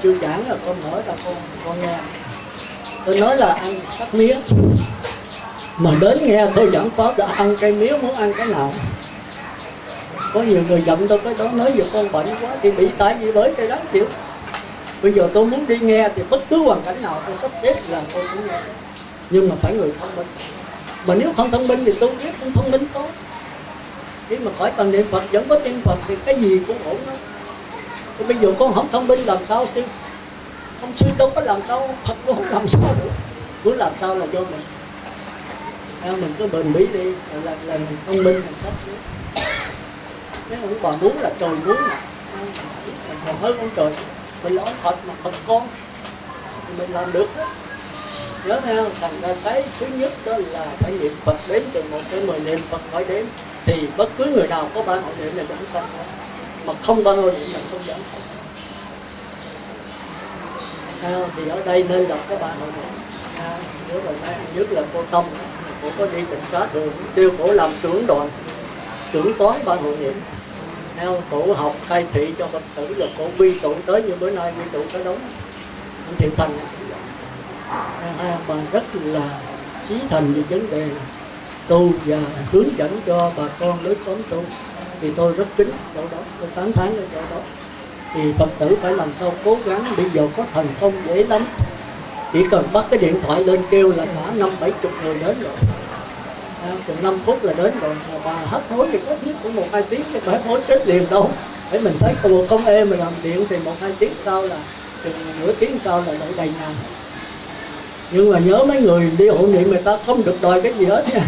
sư giảng là con mở ra con nghe. Tôi nói là ăn sắc mía mà đến nghe tôi giảng pháp đã ăn cây mía, muốn ăn cái nào. Có nhiều người giận tôi cái đó, nói giờ con bệnh quá thì bị tại vì bởi cái đáng chịu. Bây giờ tôi muốn đi nghe thì bất cứ hoàn cảnh nào tôi sắp xếp là tôi cũng nghe. Nhưng mà phải người thông minh. Mà nếu không thông minh thì tôi biết không thông minh tốt. Nếu mà khỏi cần niệm Phật vẫn có niệm Phật thì cái gì cũng ổn đó. Bây giờ con không thông minh làm sao sư? Không sư đâu có làm sao, Phật cũng không làm sao được. Cứ làm sao là do mình. Mình cứ bền bỉ đi, là mình thông minh là sắp xếp. Nếu ông bà muốn là trời muốn mà còn hơn ông trời. Mình là ông Phật mà Phật con thì mình làm được đó. Nhớ nghe không? Thành ra cái thứ nhất đó là phải niệm Phật, đếm từ 1 tới 10 niệm Phật khỏi đếm. Thì bất cứ người nào có ba hộ niệm là giảng sanh, mà không ba hộ niệm là không giảng sanh. Thì ở đây nên là có ba hộ niệm. Nhớ rồi nay nhất là cô Tâm, cô có đi tịnh xá thường, kêu cổ làm trưởng đoàn, trưởng toán ba hộ niệm. Cổ học khai thị cho Phật tử là cổ quy tụ tới như bữa nay quy tụ tới đống anh Thiện Thành. Hai ông bà rất là chí thành về vấn đề tu và hướng dẫn cho bà con lối xóm tu. Thì tôi rất kính chỗ đó, tôi tán thán ở chỗ đó. Thì Phật tử phải làm sao cố gắng, bây giờ có thần thông dễ lắm. Chỉ cần bắt cái điện thoại lên kêu là cả 50-70 người đến rồi. Chừng 5 phút là đến rồi. Mà bà hấp hối thì có nhất cũng 1-2 tiếng, chứ bà hấp hối chết liền đâu. Để mình thấy công ê mà làm điện thì 1-2 tiếng sau là chừng nửa tiếng sau là đợi đầy nhà. Nhưng mà nhớ mấy người đi hộ niệm người ta không được đòi cái gì hết nha.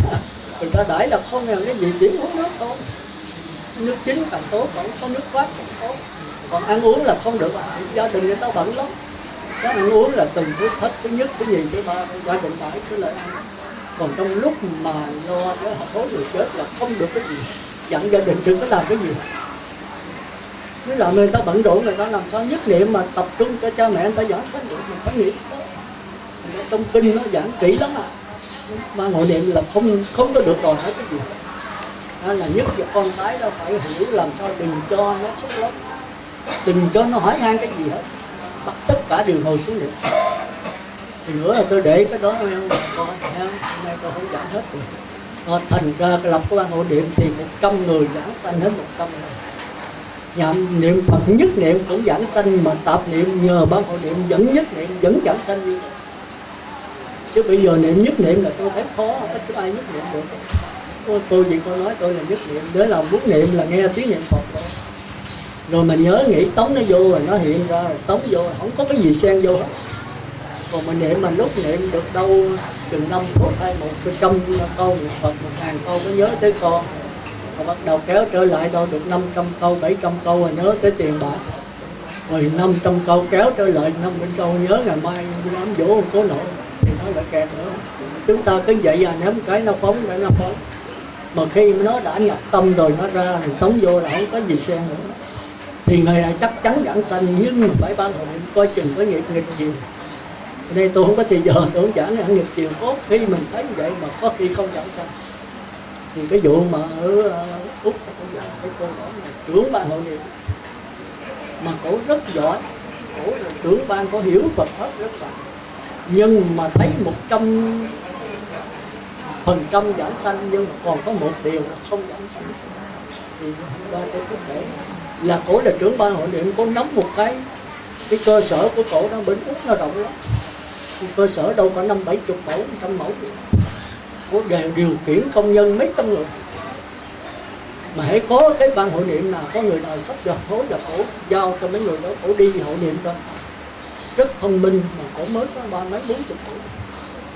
Người ta đãi là không nghèo cái gì, chỉ uống nước thôi, nước chính càng tốt, còn có nước quát càng tốt. Còn ăn uống là không được. Gia đình người ta bận lắm, cái ăn uống là từng thứ hết, thứ nhất, thứ nhì, thứ ba, gia đình phải cứ lại ăn. Còn trong lúc mà lo cái hậu bối người chết là không được cái gì, dặn gia đình đừng có làm cái gì. Nếu là người ta bận rộn, người ta làm sao nhất niệm mà tập trung cho cha mẹ người ta giảng sanh được, mình phải nghĩ đó. Trong kinh nó giảng kỹ lắm mà hội niệm là không có được đòi hỏi cái gì. Đó là nhất là con cái đó phải hiểu làm sao đừng cho nó xúc lắm, đừng cho nó hỏi han cái gì hết, bắt tất cả đều ngồi xuống niệm. Thì nữa là tôi để cái đó em coi hôm nay tôi không giảng hết rồi. Thành ra lập cái ban hội niệm thì 100 người giảng sanh hết 100 người. Nhậm niệm Phật nhất niệm cũng giảng sanh, mà tạp niệm nhờ ban hội niệm vẫn nhất niệm vẫn giảng sanh như thế. Chứ bây giờ niệm nhất niệm là tôi thấy khó, ít có ai nhất niệm được. Cô gì cô nói tôi là nhất niệm, để làm muốn niệm là nghe tiếng niệm Phật thôi. Rồi mà nhớ nghĩ tống nó vô rồi nó hiện ra rồi tống vô, không có cái gì xen vô hết. Còn mình niệm mà lúc niệm được đâu chừng 5 phút hay 100 câu niệm Phật, 1000 câu mới nhớ tới con. Rồi bắt đầu kéo trở lại đâu được 500 câu, 700 câu rồi nhớ tới tiền bạc. Rồi 500 câu kéo trở lại 50 câu nhớ ngày mai đám dỗ ông cố nội, thì nó lại kẹt nữa. Chúng ta cứ vậy ném cái nó phóng, cái nó phóng. Mà khi nó đã nhập tâm rồi nó ra thì tống vô là không có gì xen nữa. Thì người này chắc chắn giảng sanh, nhưng mà phải ban hội niệm coi chừng có nghịch chiều. Ở đây tôi không có thì giờ tôi không giảng nghịch chiều, có khi mình thấy vậy mà có khi không giảng sanh. Thì cái vụ mà ở Úc cái cô đó là trưởng ban hội niệm, mà cổ rất giỏi, cổ là trưởng ban, có hiểu Phật hết rất là, nhưng mà thấy 100% giảng sanh, nhưng mà còn có một điều là không giảng sanh. Thì hôm qua tôi có kể là cổ là trưởng ban hội niệm, cổ nắm một cái cơ sở của cổ đó. Bên Úc nó rộng lắm, cơ sở đâu có 50-70 mẫu, 100 mẫu. Cổ đều điều khiển công nhân mấy trăm người. Mà hãy có cái ban hội niệm nào, có người nào sắp được hối là cổ giao cho mấy người đó, cổ đi hội niệm cho. Rất thông minh, mà cổ mới có 30 mấy 40 tuổi,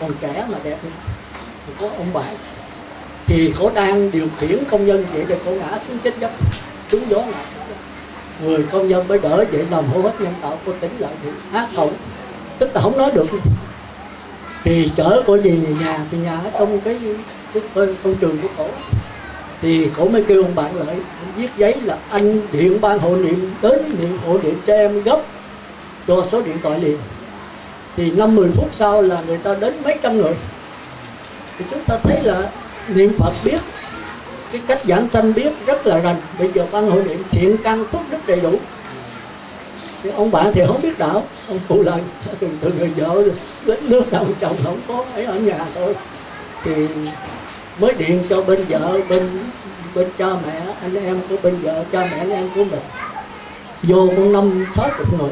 còn trẻ mà đẹp. Thì có ông bạn thì cổ đang điều khiển công nhân vậy để cổ ngã xuống chết giấc, trúng gió ngã. Người công nhân mới đỡ vậy, làm hô hấp nhân tạo, cô tỉnh lại thì hát khẩu, tức là không nói được. Thì chở cổ về nhà, thì nhà ở trong cái công trường của cổ. Thì cổ mới kêu ông bạn lại viết giấy là anh điện ban hội niệm đến điện hội niệm cho em gấp, cho số điện thoại liền. Thì 5-10 phút sau là người ta đến mấy trăm người. Thì chúng ta thấy là niệm Phật biết, cái cách giảng sanh biết rất là rành. Bây giờ ban hội niệm thiện căn phước đức đầy đủ. Thì ông bạn thì không biết đạo, ông phụ lần từ người vợ đến nước nào chồng không có, ấy ở nhà thôi. Thì mới điện cho bên vợ, bên cha mẹ, anh em của bên vợ, cha mẹ anh em của mình. Vô con 50-60 người.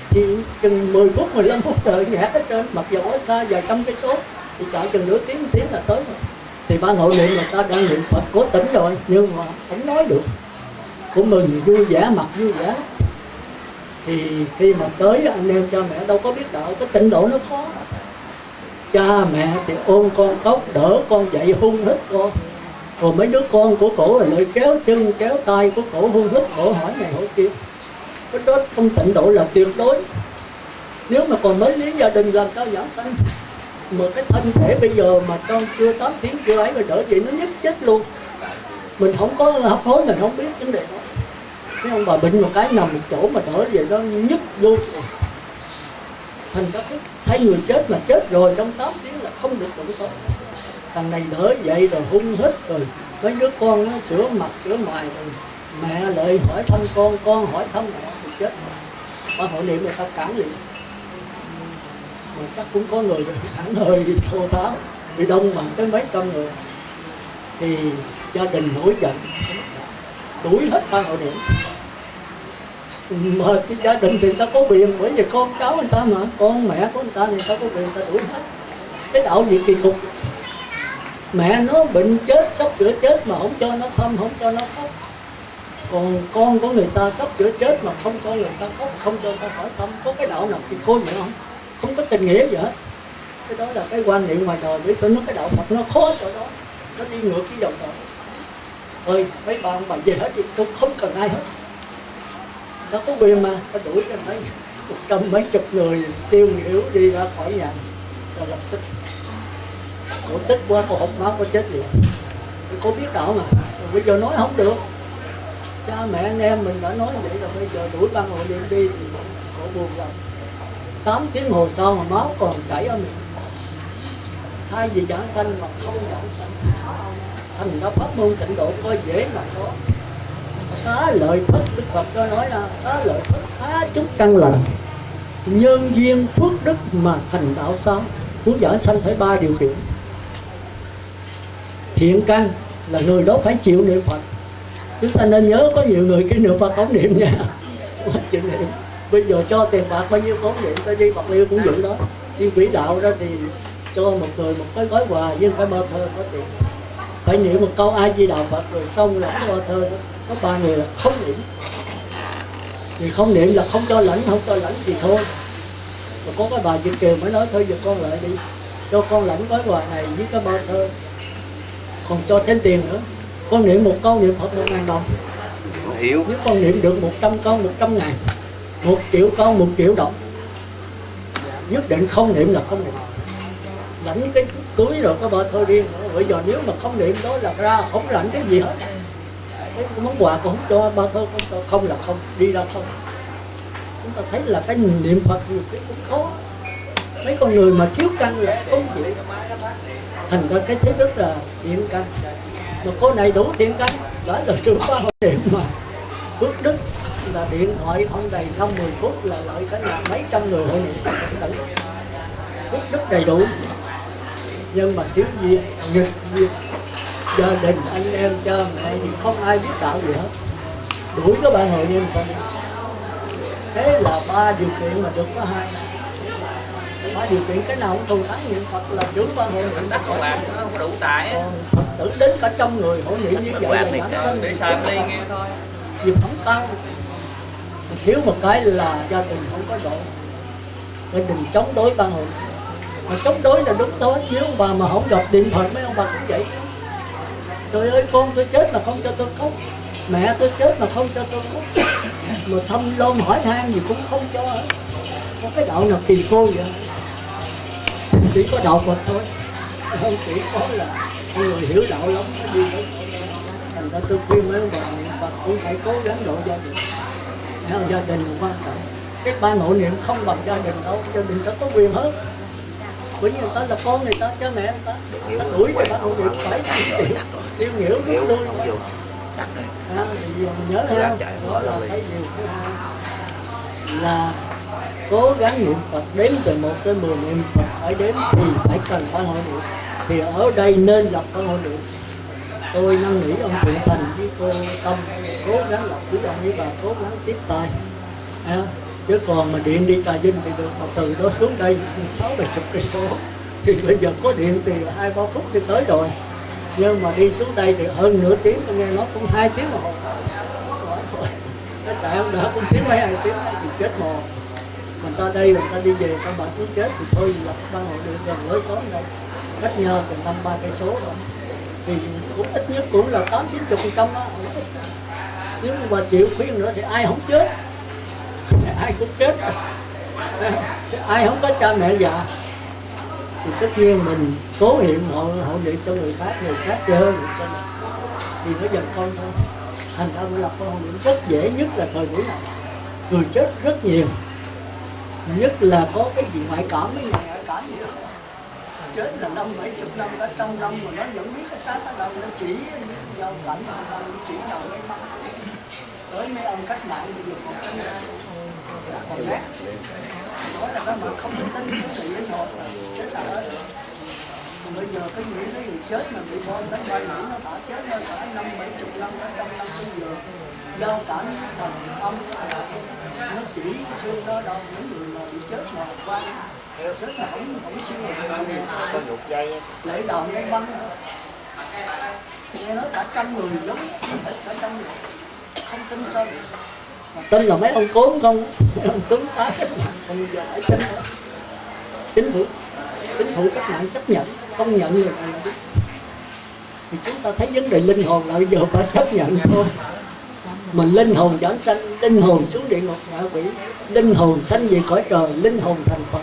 Thì chừng 10 phút, 15 phút trời nhẹ hết trơn, mặc dù ở xa vài trăm cây số. Thì chạy chừng nửa tiếng là tới rồi. Thì ban hội niệm người ta đang niệm Phật cố tỉnh rồi, nhưng mà không nói được. Của mình vui vẻ, mặt vui vẻ. Thì khi mà tới anh em cha mẹ đâu có biết đạo, cái tịnh độ nó khó. Cha mẹ thì ôm con cốc, đỡ con dậy hung hít con. Còn mấy đứa con của cổ là lại kéo chân kéo tay của cổ hung hít cổ, hỏi này hỏi kia. Cái đó không tịnh độ là tuyệt đối. Nếu mà còn mới lý gia đình làm sao giảng sanh. Mà cái thân thể bây giờ mà trong chưa 8 tiếng chưa ấy mà đỡ vậy nó nhức chết luôn. Mình không có hấp hối, mình không biết vấn đề đó. Mấy ông bà bệnh một cái nằm một chỗ mà đỡ vậy nó nhức luôn. Thành ra thấy người chết mà chết rồi trong 8 tiếng là không được đụng tới. Thằng này đỡ vậy rồi hung hít rồi mấy đứa con nó sửa mặt sửa mày rồi mẹ lại hỏi thăm con hỏi thăm mẹ thì chết. Ban hội niệm người ta cản liền. Mà chắc cũng có người cản hơi thô tháo, bị đông bằng tới mấy trăm người. Thì gia đình nổi giận, đuổi hết ban hội niệm. Mà cái gia đình thì người ta có quyền, bởi vì con cháu người ta mà, con mẹ của người ta thì người ta có quyền, người ta đuổi hết. Cái đạo gì kỳ cục. Mẹ nó bệnh chết, sắp sửa chết mà không cho nó thăm, không cho nó khóc. Còn con của người ta sắp sửa chết mà không cho người ta khóc, không cho người ta hỏi thăm. Có cái đạo nào thì khôi vậy không? Không có tình nghĩa gì hết. Cái đó là cái quan niệm ngoài đời, để tôi nói cái đạo Phật nó khó chỗ đó. nó đi ngược cái dòng đó. Ơi mấy bà ông bà về hết đi, tôi không cần ai hết. Nó có quyền mà, nó đuổi cho mấy 100 mấy chục người tiêu nghỉu đi ra khỏi nhà, rồi lập tức. Cô tức quá, cô hụt máu, cô chết liền. Cô biết đạo mà, rồi bây giờ nói không được. Cha mẹ anh em mình đã nói vậy rồi, bây giờ đuổi ban hội niệm đi thì cổ buồn lòng. 8 tiếng hồ sau mà máu còn chảy ở miệng. Thay vì giảng sanh mà không giảng sanh. Thành ra pháp môn tịnh độ có dễ mà có. Xá lợi thất, Đức Phật có nói là xá lợi thất há chúc căn lành. Nhân duyên phước đức mà thành đạo sao? Muốn giảng sanh phải 3 điều kiện. Thiện căn là người đó phải chịu niệm Phật. Chúng ta nên nhớ có nhiều người cái niệm Phật không niệm nha. Chịu niệm. Bây giờ cho tiền bạc bao nhiêu không niệm, tôi đi Bạc Liêu cũng vậy đó. Đi quỹ đạo đó thì cho một người một cái gói quà với cái bao thơ có tiền. Phải niệm một câu A Di Đà Phật rồi xong là cái bao thơ đó. Có 3 người là không niệm. Thì không niệm là không cho lãnh, không cho lãnh thì thôi. Rồi có cái bà Việt Kiều mới nói thôi giùm con lại đi, cho con lãnh gói quà này với cái bao thơ, còn cho thêm tiền nữa. Con niệm một câu niệm Phật 1.000 đồng. Nếu con niệm được 100 câu 100.000, 1 triệu câu 1 triệu đồng. Nhất định không niệm là không niệm. Lãnh cái túi rồi có bao thơ điên nữa. Bây giờ nếu mà không niệm đó là ra không lãnh cái gì hết. Cái món quà cũng không cho, bao thơ không cho, không là không, đi ra không. Chúng ta thấy là cái niệm Phật nhiều cái cũng khó. Mấy con người mà thiếu căn là không chịu. Thành ra cái thứ rất là thiện căn. Mà cô này đủ thiện căn, đã là trưởng ban hội niệm mà. Phước đức là điện thoại không đầy 5-10 phút là lợi cả nhà mấy trăm người hội niệm. Phước đức đầy đủ. Nhưng mà thiếu duyên, nghịch duyên. Gia đình, anh em, cha mẹ thì không ai biết đạo gì hết. Đuổi các bạn hội niệm ta đi. Thế là 3 điều kiện mà được có 2. 3 điều kiện cái nào cũng thù thắng niệm Phật là trưởng ban hội niệm. Đất không làm, nó không đủ tài. Phật tử đến cả trăm người hội niệm như vậy là bản thân để sao đi nghe thôi. Dịp không cao. Thiếu một cái là gia đình không có độ. Gia đình chống đối ban hội. Mà chống đối là đúng tối. Nếu ông bà mà không gặp điện thoại mấy ông bà cũng vậy. Trời ơi con tôi chết mà không cho tôi khóc. Mẹ tôi chết mà không cho tôi khóc. Mà thăm lom hỏi han gì cũng không cho hết. Có cái đạo nào kỳ cô vậy? Chỉ có đạo Phật thôi. Không chỉ có là người hiểu đạo lắm mới đi tới. Thành ra tôi khuyên mấy ông bà niệm Phật cũng phải cố gắng độ gia đình. Gia đình là quan trọng. Cái ban hội niệm không bằng gia đình đâu. Gia đình ta có quyền hết. Bởi vì người ta là con người ta, cha mẹ người ta. Ta đuổi cho ban hội niệm phải tiêu nghỉu rút lui. Thì mình nhớ ha, đó là cái điều thứ hai là cố gắng niệm Phật, đếm từ 1 tới 10 niệm Phật phải đếm thì phải cần ban hội niệm. Thì ở đây nên lập ban hội niệm. Tôi năn nỉ ông Thượng Thành với cô Tâm cố gắng lập với ông với bà cố gắng tiếp tay. Chứ còn mà điện đi Trà Vinh thì được, mà từ đó xuống đây 60-70 cây số thì bây giờ có điện thì 2-3 phút đi tới rồi. Nhưng mà đi xuống đây thì hơn nửa tiếng, tôi nghe nói cũng 2 tiếng đồng hồ. Nó chạy không đỡ cũng tiếng mấy 2 tiếng thì chết mò. Mình ta đây, mình ta đi về, các bạn cũng chết thì thôi lập ban hội niệm gần lối xóm đây. Cách nhau chừng 5-3 cây số rồi. Thì cũng ít nhất cũng là 80-90% đó. Nếu mà bà chịu khuyên nữa thì ai không chết. Ai cũng chết. Ai không có cha mẹ già thì tất nhiên mình cố hiện hội niệm cho người khác chơi hơn cho mình. Thì nó dần con thôi. Thành ra tôi lập hội niệm rất dễ, nhất là thời buổi này người chết rất nhiều, nhất là có cái gì ngoại cảm với nhà ngoại cảm gì đó. Chết là 50-70 năm, cả 100 năm mà nó vẫn biết cái xác ở đâu, nó chỉ giao cảnh nó chỉ đầu mấy mắt tới mấy ông cách mạng bây giờ còn còn nát. Nói là đó mà không thể tính cái gì hết một là chết là hết. Bây giờ cái nghĩ cái người chết mà bị bom đánh bay nghĩ nó đã chết nó cả 50-70 năm, cả 100 năm bây giờ giao cảnh thần âm nó chỉ xương đó đâu. Những người mà bị chết mà qua chết là không xương lễ đòn cái băng nghe nói cả 100 người giống cả 100 người không tin sao được. Mà tin là mấy ông cốn không, mấy ông cứng tá cách mạng, còn giờ phải tin nữa. Chính phủ cách mạng chấp nhận, công nhận người này là đúng. thì chúng ta thấy vấn đề linh hồn là bây giờ phải chấp nhận thôi. Mà linh hồn giảm sanh, linh hồn xuống địa ngục ngạ quỷ, linh hồn sanh về cõi trời, linh hồn thành Phật.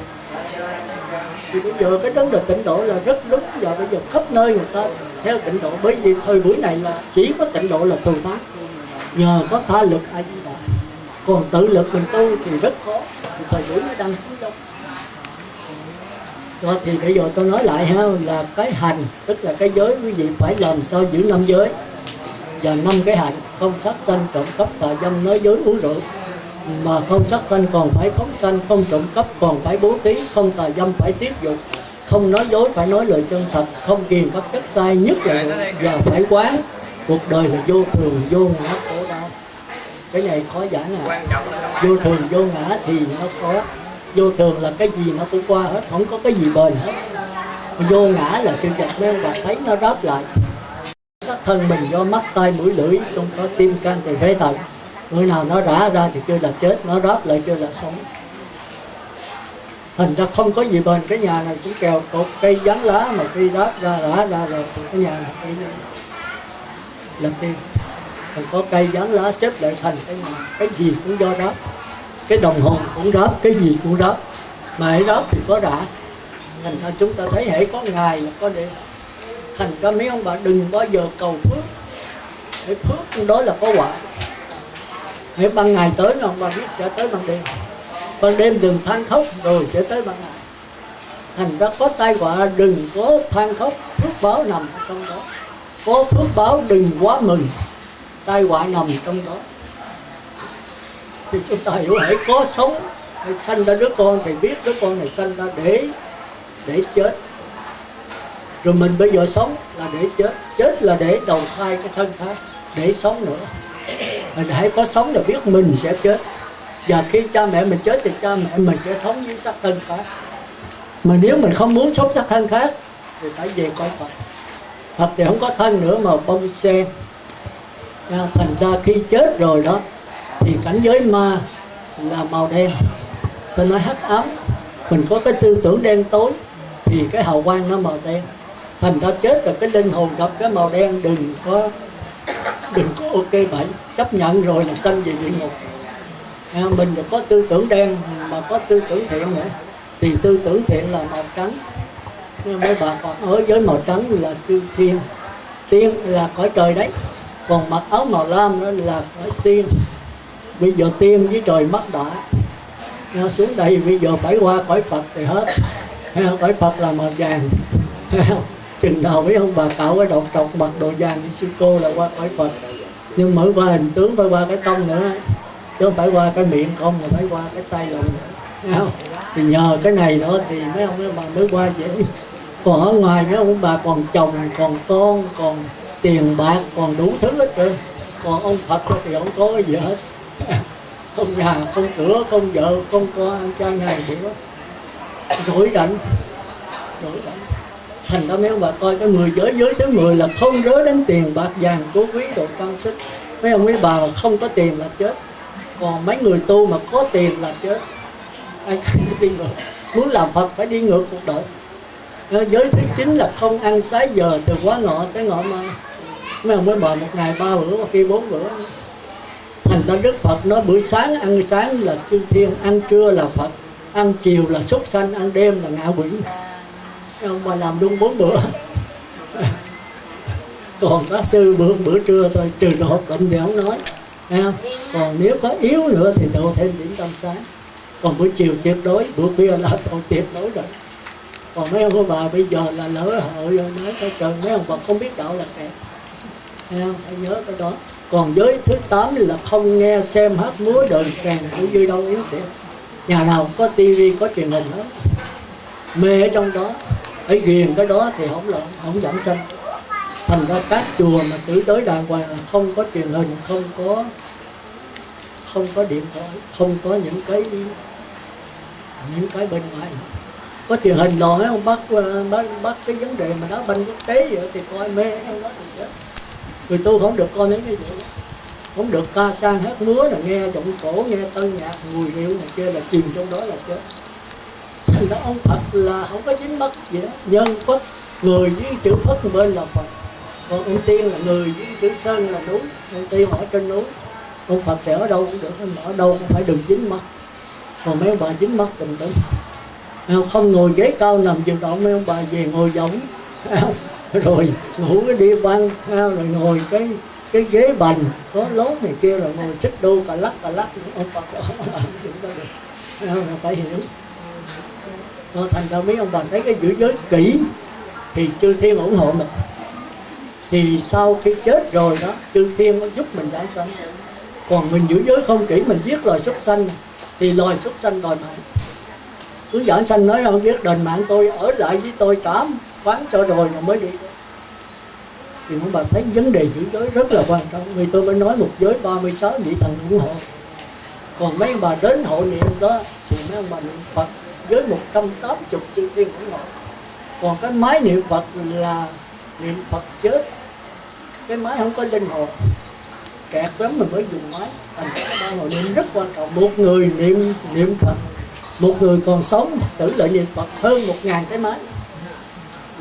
Thì bây giờ cái vấn đề tịnh độ là rất đúng, và bây giờ khắp nơi người ta theo tịnh độ, bởi vì thời buổi này là chỉ có tịnh độ là tu tác, nhờ có tha lực A Di Đà, còn tự lực mình tu thì rất khó, thì thời buổi nó đang xuống dốc. Đó, thì bây giờ tôi nói lại ha, là cái hành tức là cái giới, quý vị phải làm sao giữ 5 giới và 5 cái hạnh: không sát sanh, trộm cắp, tà dâm, nói dối, uống rượu. Mà không sát sanh còn phải phóng sanh, không trộm cắp còn phải bố thí, không tà dâm phải tiết dục, không nói dối phải nói lời chân thật, không ghiền các chất sai, nhất là và phải quán cuộc đời là vô thường, vô ngã, khổ đau. Cái này khó giảng à. Vô thường vô ngã thì nó khó. Vô thường là cái gì nó cũng qua hết, không có cái gì bền hết. Vô ngã là sự vật mấy ông bà thấy nó đáp lại. Các thân mình do mắt, tai, mũi, lưỡi, trong có tim, can, tỳ, phế, thận. Người nào nó rã ra thì kêu là chết, nó đáp lại kêu là sống. Thành ra không có gì bền. Cái nhà này cũng kèo cột cây dán lá, mà khi đáp ra rã ra rồi thì cái nhà này là tiên. Còn có cây dán lá xếp lại thành cái nhà, cái gì cũng do đáp. Cái đồng hồ cũng đáp, cái gì cũng đáp. Mà hãy đáp thì có rã. Thành ra chúng ta thấy hãy có ngày là có đêm. Thành ra mấy ông bà đừng bao giờ cầu phước. Hãy phước đó là có quả. Hãy ban ngày tới mà ông bà biết sẽ tới ban đêm. Ban đêm đừng than khóc rồi sẽ tới ban ngày. Thành ra có tai họa đừng có than khóc, phước báo nằm ở trong đó. Có phước báo đừng quá mừng, tai họa nằm trong đó. Thì chúng ta hiểu, hãy có sống, hãy sanh ra đứa con thì biết đứa con này sanh ra để chết. Rồi mình bây giờ sống là để chết, chết là để đầu thai cái thân khác, để sống nữa. Mình hãy có sống là biết mình sẽ chết. Và khi cha mẹ mình chết thì cha mẹ mình sẽ sống với các thân khác. Mà nếu mình không muốn sống các thân khác thì phải về coi Phật. Phật thì không có thân nữa mà bông sen. Thành ra khi chết rồi đó thì cảnh giới ma là màu đen. Tôi nói hắc ám. Mình có cái tư tưởng đen tối thì cái hào quang nó màu đen. Thành ra chết rồi cái linh hồn gặp cái màu đen đừng có ok vậy. Chấp nhận rồi là sanh về địa ngục. Mình có tư tưởng đen mà có tư tưởng thiện nữa. Thì tư tưởng thiện là màu trắng. Mấy bà còn ở với màu trắng là siêu thiên. Tiên là cõi trời đấy. Còn mặc áo màu lam đó là cõi tiên. Bây giờ tiên với trời mất đã. Xuống đây bây giờ phải qua cõi Phật thì hết. Cõi Phật là màu vàng. Chừng nào mấy ông bà cạo cái độc trọc mặc đồ vàng như sư cô là qua cõi Phật. Nhưng mới qua hình tướng phải qua cái tông nữa. Chứ không phải qua cái miệng không, mà phải qua cái tay lòng nữa. Thì nhờ cái này nữa thì mấy ông bà mới qua dễ. Còn ở ngoài mấy ông bà còn chồng, còn con, còn tiền bạc, còn đủ thứ hết trơn. Còn ông Phật thì không có cái gì hết. Không nhà, không cửa, không vợ, không con, anh trai này thì đó. Rối rảnh. Thành ra mấy ông bà coi cái 10 giới thứ 10 là không rớ đến tiền bạc vàng cố quý đồ trang sức. Mấy ông mấy bà mà không có tiền là chết. Còn mấy người tu mà có tiền là chết. Ai đi ngược. Muốn làm Phật phải đi ngược cuộc đời. Giới thứ 9 là không ăn sái giờ từ quá ngọ tới ngọ mai. Mấy ông mấy bà một ngày 3 bữa, có khi 4 bữa. Thành ra Đức Phật nói bữa sáng ăn sáng là chư thiên, ăn trưa là Phật, ăn chiều là súc sanh, ăn đêm là ngạ quỷ. Ông bà làm đúng 4 bữa. Còn các sư bữa trưa thôi, trừ độ hợp bệnh thì không nói. Còn nếu có yếu nữa thì độ thêm điểm tâm sáng. Còn buổi chiều tuyệt đối, bữa khuya là độ tuyệt đối rồi. Còn mấy ông bà bây giờ là lỡ hội rồi, nói cái trời, mấy ông bà không biết đạo là kẹt. Phải nhớ cái đó. Còn giới thứ 8 là không nghe xem hát múa đờn kèn của vui đâu yếu tiện. Nhà nào có tivi có truyền hình đó, mê ở trong đó, phải ghiền cái đó thì không giảm sanh. Thành ra các chùa mà tử tới đàng hoàng là không có truyền hình, không có điện thoại, không có những cái bên ngoài. Có truyền hình rồi không bắt cái vấn đề mà đá banh quốc tế vậy thì coi mê trong đó thì chết. Người tu không được coi mấy cái gì đó. Không được ca sang hát múa là nghe giọng cổ, nghe tân nhạc, mùi rượu này kia là chìm trong đó là chết. Thành ra ông Phật là không có dính mắc gì đó. Nhân Phật, người với chữ Phật bên là Phật. Còn ông Tiên là người với chữ Sơn là núi, ông Tiên ở trên núi, ông Phật thì ở đâu cũng được, ở đâu cũng phải đừng dính mắt. Còn mấy ông bà dính mắt tình tĩnh, không ngồi ghế cao nằm chịu động, mấy ông bà về ngồi võng, rồi ngủ cái đi băng, rồi ngồi cái ghế bành có lốt này kia, rồi ngồi xích đu cà lắc ông Phật đó chúng ta được, phải hiểu. Thành ra mấy ông bà thấy cái giữ giới kỹ thì chư thiên ủng hộ mình, thì sau khi chết rồi đó chư thiên nó giúp mình giảng sanh. Còn mình giữ giới không kỹ, mình giết loài súc sanh thì loài súc sanh đòi mạng. Cứ giảng sanh nói không biết đền mạng tôi, ở lại với tôi trảm quán cho rồi mới đi. Thì ông bà thấy vấn đề giữ giới rất là quan trọng, vì tôi mới nói một giới 36 vị thần ủng hộ. Còn mấy ông bà đến hộ niệm đó thì mấy ông bà niệm Phật với 180 chư thiên ủng hộ. Còn cái máy niệm Phật là niệm Phật chết, cái máy không có linh hồn, kẹt lắm mình mới dùng máy. Thành ra ba ngồi niệm rất quan trọng. Một người niệm Phật, một người còn sống Phật tử lại niệm Phật hơn 1000 cái máy.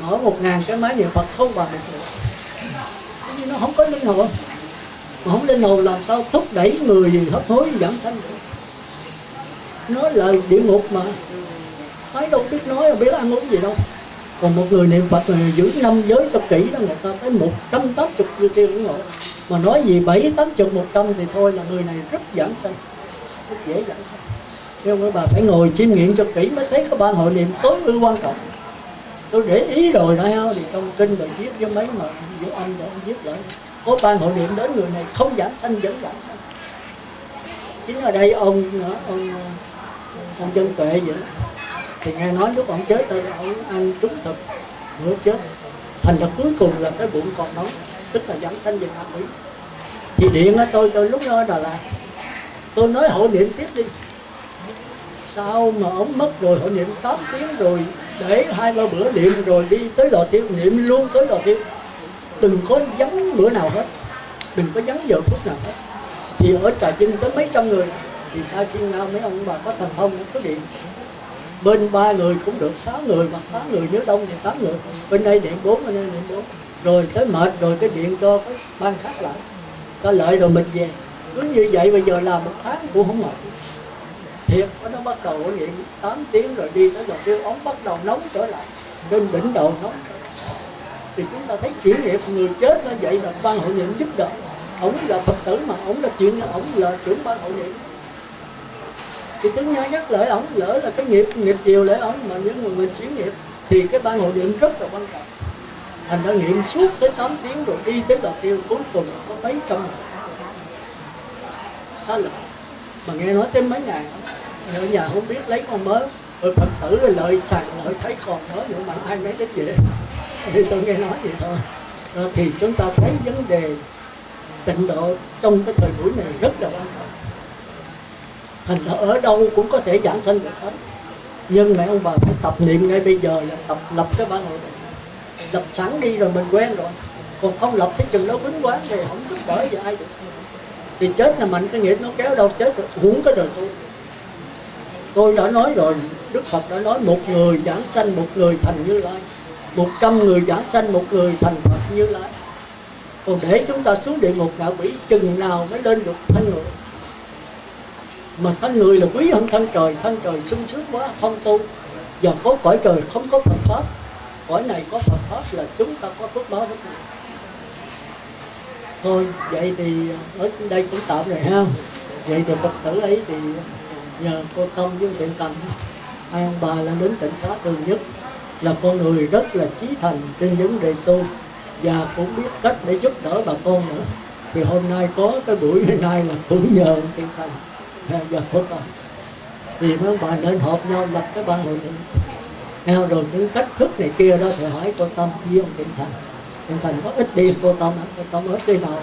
Mở 1000 cái máy niệm Phật không bằng được nữa. Vì nó không có linh hồn, mà không linh hồn làm sao thúc đẩy người hấp hối giảm sanh được. Nó là địa ngục mà, thấy đâu biết nói, biết ăn uống gì đâu. Còn một người niệm Phật này giữ 5 giới cho kỹ đó, người ta tới 180 như kia ủng hộ. Mà nói gì 7, 80, 100 thì thôi là người này rất giảng sanh, rất dễ giảng sanh. Nhưng mà bà phải ngồi chiêm nghiệm cho kỹ mới thấy cái ban hội niệm tối ưu quan trọng. Tôi để ý rồi đó ha, thì trong kinh rồi viết với mấy mà giữa âm rồi ông viết lại, có ban hội niệm đến người này không giảng sanh vẫn giảng sanh. Chính ở đây ông Dân Tuệ vậy, thì nghe nói lúc ông chết rồi ông ăn trúng thực bữa chết, thành ra cuối cùng là cái bụng còn nóng, tức là giảng sanh về ngạ quỷ. Thì điện á, tôi lúc đó ở Đà Lạt, tôi nói hội niệm tiếp đi. Sao mà ông mất rồi, hội niệm 8 tiếng rồi, để 2-3 bữa niệm rồi đi tới lò thiêu, niệm luôn tới lò thiêu, đừng có vắng bữa nào hết, đừng có vắng giờ phút nào hết. Thì ở Trà Vinh tới mấy trăm người, thì sao chuyên nào mấy ông bà có thần thông có điện. Bên 3 người cũng được 6 người, mà 8 người, nếu đông thì 8 người. Bên đây điện 4, bên đây điện 4. Rồi tới mệt rồi cái điện cho cái ban khác lại, có lợi rồi mình về. Cứ như vậy bây giờ làm 1 tháng cũng không mệt. Thiệt, nó bắt đầu ở điện 8 tiếng rồi đi tới đầu tiêu, ống bắt đầu nóng trở lại, trên đỉnh đầu nóng. Thì chúng ta thấy chuyển nghiệp người chết như vậy là ban hội niệm giúp đỡ. Ông là Phật tử mà, ông là ông là trưởng ban hội niệm. Thì tôi nhắc lại ông, lỡ là cái nghiệp chiều lại ông, mà những người mình chuyển nghiệp thì cái ban hội niệm rất là quan trọng. Thành ra niệm suốt tới 8 tiếng rồi đi tới đầu tiêu, cuối cùng có mấy trăm người. Sao lạ? Mà nghe nói tới mấy ngàn, ở nhà không biết lấy con mớ, rồi Phật tử rồi lợi sàn lợi thấy còn mớ nữa mà ai mấy đến vậy. Thì tôi nghe nói vậy thôi. Thì chúng ta thấy vấn đề tịnh độ trong cái thời buổi này rất là quan trọng. Thành ra ở đâu cũng có thể giảng sanh được hết. Nhưng mẹ ông bà phải tập niệm ngay bây giờ, là tập lập cái ban hội niệm. Lập sẵn đi rồi mình quen rồi. Còn không lập cái chừng đó quýnh quán thì không giúp đỡ gì ai được. Thì chết là mạnh cái nghiệp nó kéo đâu chết rồi, uổng cái đời tôi. Tôi đã nói rồi, Đức Phật đã nói 1 người giảng sanh 1 người thành Như Lai, 100 người giảng sanh 1 người thành Phật Như Lai. Còn để chúng ta xuống địa ngục ngạ quỷ chừng nào mới lên được thân người. Mà thân người là quý hơn thân trời sung sướng quá, không tu. Giờ có cõi trời không có Phật Pháp, cõi này có Phật Pháp là chúng ta có phước báo rất nhiều. Thôi, vậy thì ở đây cũng tạm rồi ha. Vậy thì Phật tử ấy thì nhờ cô Tâm với Tiện Tầm, hai ông bà là đến Tịnh Xá Trường Nhất, là con người rất là chí thành trên vấn đề tu, và cũng biết cách để giúp đỡ bà con nữa. Thì hôm nay có cái buổi nay là cũng nhờ Tiện Tầm và cô Tâm. Thì mấy ông bà nên họp nhau lập cái ban hội niệm. Rồi những cách thức này kia đó thì hỏi cô Tâm với ông Tiện Thành. Tiện Thành có ít đi cô Tâm ít đi nào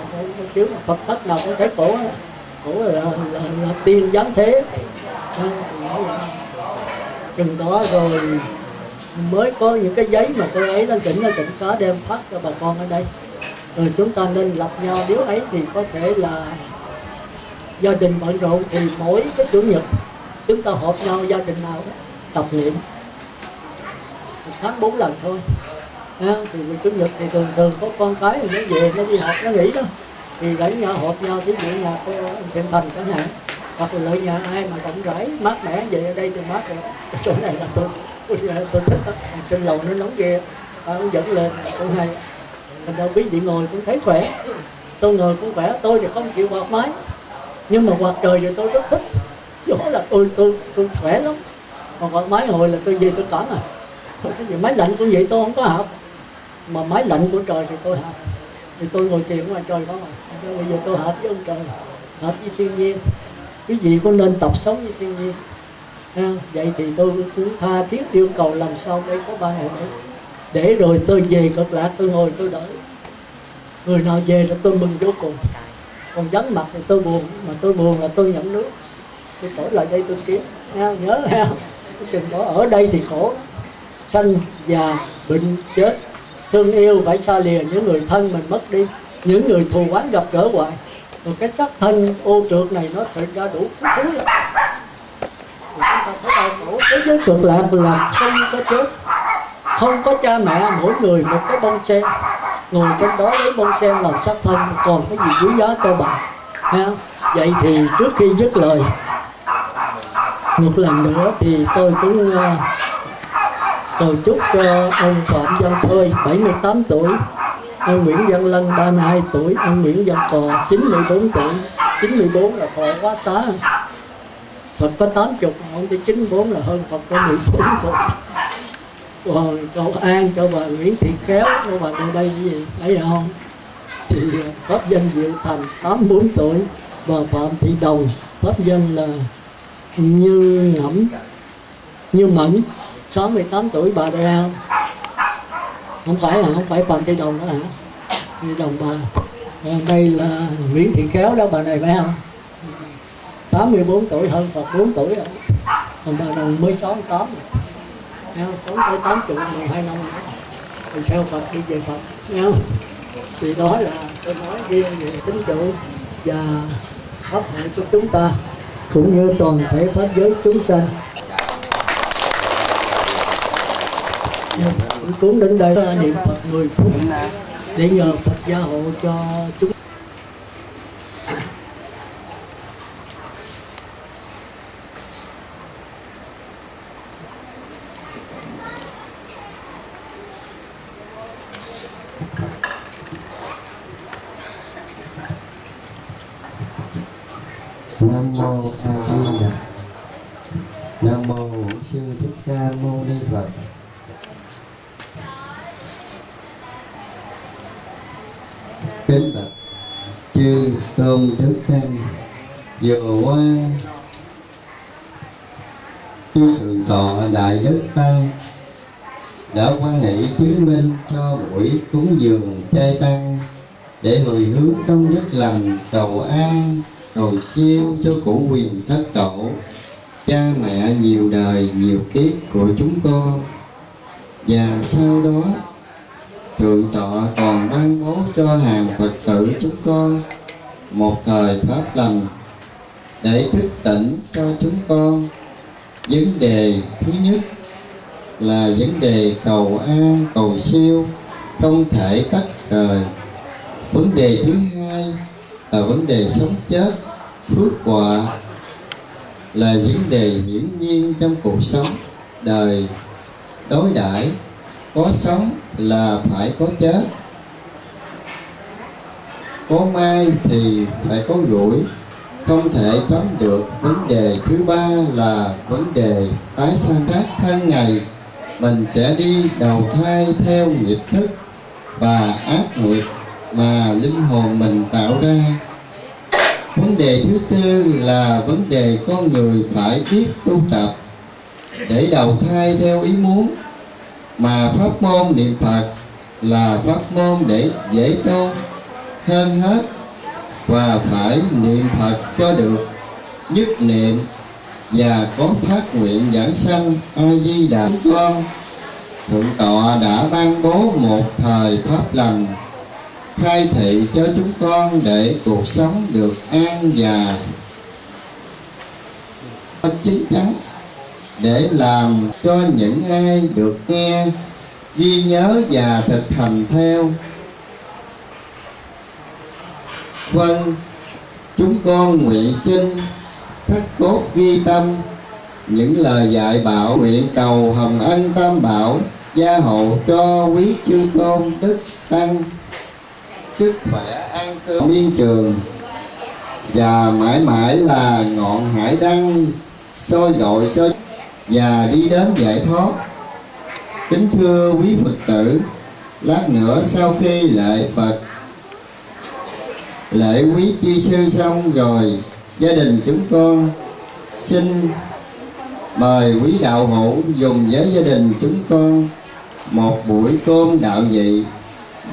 chiếu là Phật thất nào cũng thấy cổ là tiên giáng thế. Chừng đó rồi mới có những cái giấy mà tôi ấy lên Tịnh Xá đem phát cho bà con ở đây. Rồi chúng ta nên lập nhau, nếu ấy thì có thể là gia đình bận rộn thì mỗi cái chủ nhật chúng ta họp nhau gia đình nào đó, tập niệm 1 tháng 4 lần thôi. Thì chủ nhật thì thường thường có con cái thì nó về nó đi học nó nghỉ đó, thì rảnh nhau họp nhau, ví dụ nhà cô Thiện Thành chẳng hạn, hoặc là lợi nhà ai mà rộng rãi mát mẻ về ở đây thì mát rồi. Cái số này là tôi thích đó. Trên lầu nó nóng ghê, nó dẫn lên cũng hay. Thành ra quý vị ngồi cũng thấy khỏe, tôi ngồi cũng khỏe. Tôi thì không chịu quạt máy, nhưng mà quạt trời thì tôi rất thích, chỗ là tôi khỏe lắm. Còn quạt máy hồi là tôi về tôi cản à. Cái gì máy lạnh cũng vậy, tôi không có hợp, mà máy lạnh của trời thì tôi hợp. Thì tôi ngồi thiền ngoài trời không à. Bây giờ tôi hợp với ông trời, hợp với thiên nhiên. Quý vị có nên tập sống với thiên nhiên. Vậy thì tôi cũng tha thiết yêu cầu làm sao đây có 3 ngày nữa, để rồi tôi về Cực Lạc tôi ngồi tôi đợi. Người nào về là tôi mừng vô cùng. Còn vắng mặt thì tôi buồn, mà tôi buồn là tôi nhận nước. Tôi trở lại đây tôi kiếm, nhớ ha. Cái chừng đó ở đây thì khổ, sanh già bệnh chết, thương yêu phải xa lìa những người thân mình mất đi, những người thù oán gặp gỡ hoài. Rồi cái xác thân ô trượt này nó thật ra đủ thứ lắm. Chúng ta thấy đau khổ. Thế giới Cực Lạc là không có chết, không có cha mẹ, mỗi người một cái bông sen, ngồi trong đó lấy bông sen làm xác thân, còn cái gì quý giá cho bà. Vậy thì trước khi dứt lời một lần nữa thì tôi cũng cầu chúc cho ông Phạm Văn Thơi 78 tuổi, ông Nguyễn Văn Lân 32 tuổi, ông Nguyễn Văn Cò 94 tuổi. 94 là thọ quá xá. Phật có 80, ông tới 94 là hơn Phật có 14 tuổi. Còn cầu an cho bà Nguyễn Thị Khéo, của bà từ đây cái gì thấy không? Thì pháp danh Diệu Thành 84 tuổi, bà Phạm Thị Đồng pháp danh là Như Mẫn 68 tuổi. Bà đây không? Không phải hả? Không phải Phạm Thị Đồng đó hả? Thị Đồng bà. Đây là Nguyễn Thị Khéo đó, bà này phải không? 84 tuổi, hơn Phật 4 tuổi rồi. Còn bà Đồng mới 68 rồi. Sống tới 80, 12 năm nữa thì theo Phật, đi về Phật. Nghe không? Thì đó là tôi nói riêng về tín chủ và pháp hội của chúng ta, cũng như toàn thể pháp giới chúng sanh. Cũng đến đây niệm Phật 10 phút để nhờ Phật gia hộ cho chúng. Nam mô A Di Đà. Nam mô Bổn Sư Thích Ca Mâu Ni Phật. Kính bạch chư tôn đức tăng, vừa qua chư thượng tọa đại đức tăng đã quan hệ chứng minh cho buổi cúng dường trai tăng để hồi hướng công đức lành, cầu an cầu siêu cho cụ quyền thất tổ, cha mẹ nhiều đời nhiều kiếp của chúng con. Và sau đó thượng tọa còn ban bố cho hàng Phật tử chúng con một thời pháp lành để thức tỉnh cho chúng con. Vấn đề thứ nhất là vấn đề cầu an cầu siêu, không thể tách rời. Vấn đề thứ hai là vấn đề sống chết, phước họa, là vấn đề hiển nhiên trong cuộc sống đời đối đãi. Có sống là phải có chết, có mai thì phải có rủi, không thể tránh được. Vấn đề thứ ba là vấn đề tái sanh xác thân này, mình sẽ đi đầu thai theo nghiệp thức và ác nghiệp mà linh hồn mình tạo ra. Vấn đề thứ tư là vấn đề con người phải biết tu tập để đầu thai theo ý muốn, mà pháp môn niệm Phật là pháp môn để dễ tu hơn hết, và phải niệm Phật cho được nhất niệm và có phát nguyện giảng sanh A Di Đà. Con thượng tọa đã ban bố một thời pháp lành khai thị cho chúng con để cuộc sống được an và chín chắn, để làm cho những ai được nghe ghi nhớ và thực hành theo. Vâng, chúng con nguyện xin khắc cốt ghi tâm những lời dạy bảo, nguyện cầu hồng ân tam bảo gia hộ cho quý chư tôn đức tăng sức khỏe an cư yên trường, và mãi mãi là ngọn hải đăng soi dội cho và đi đến giải thoát. Kính thưa quý Phật tử, lát nữa sau khi lễ quý chi sư xong rồi, gia đình chúng con xin mời quý đạo hữu dùng với gia đình chúng con một buổi cơm đạo vị.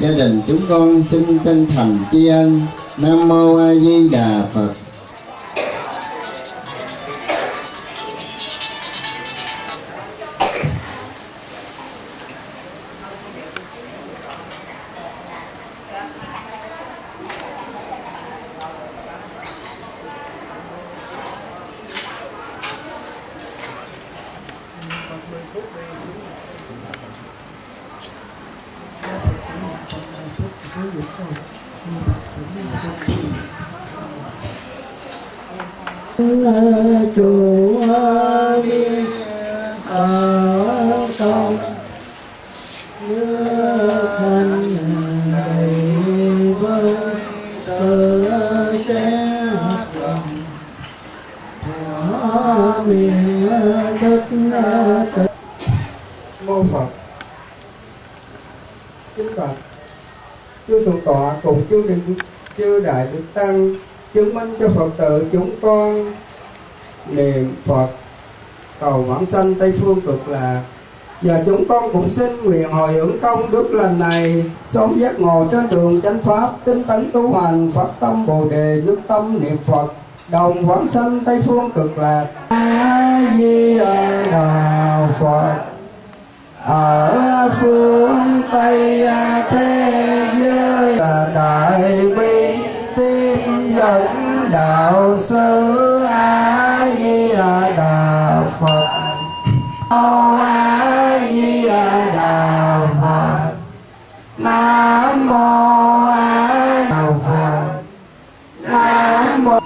Gia đình chúng con xin chân thành tri ân. Nam mô A Di Đà Phật. Chủ viên ở công nước thanh đầy vơi tự sẽ lòng thỏa miền đất tự. Mô Phật. Kính bạch chư thượng tọa cùng chư đại đức tăng chứng minh cho Phật tử chúng con niệm Phật cầu vãng sanh Tây phương cực lạc, và chúng con cũng xin nguyện hồi hướng công đức lần này sớm giác ngộ trên đường chánh pháp, tinh tấn tu hành, phát tâm Bồ đề, nhất tâm niệm Phật, đồng vãng sanh Tây phương cực lạc. A Di Đà Phật. Ở phương Tây thế giới đại bi tiếp dẫn đạo sư A Di Đà Phật. A Di Đà Phật. Nam mô A Di Đà Phật. Nam mô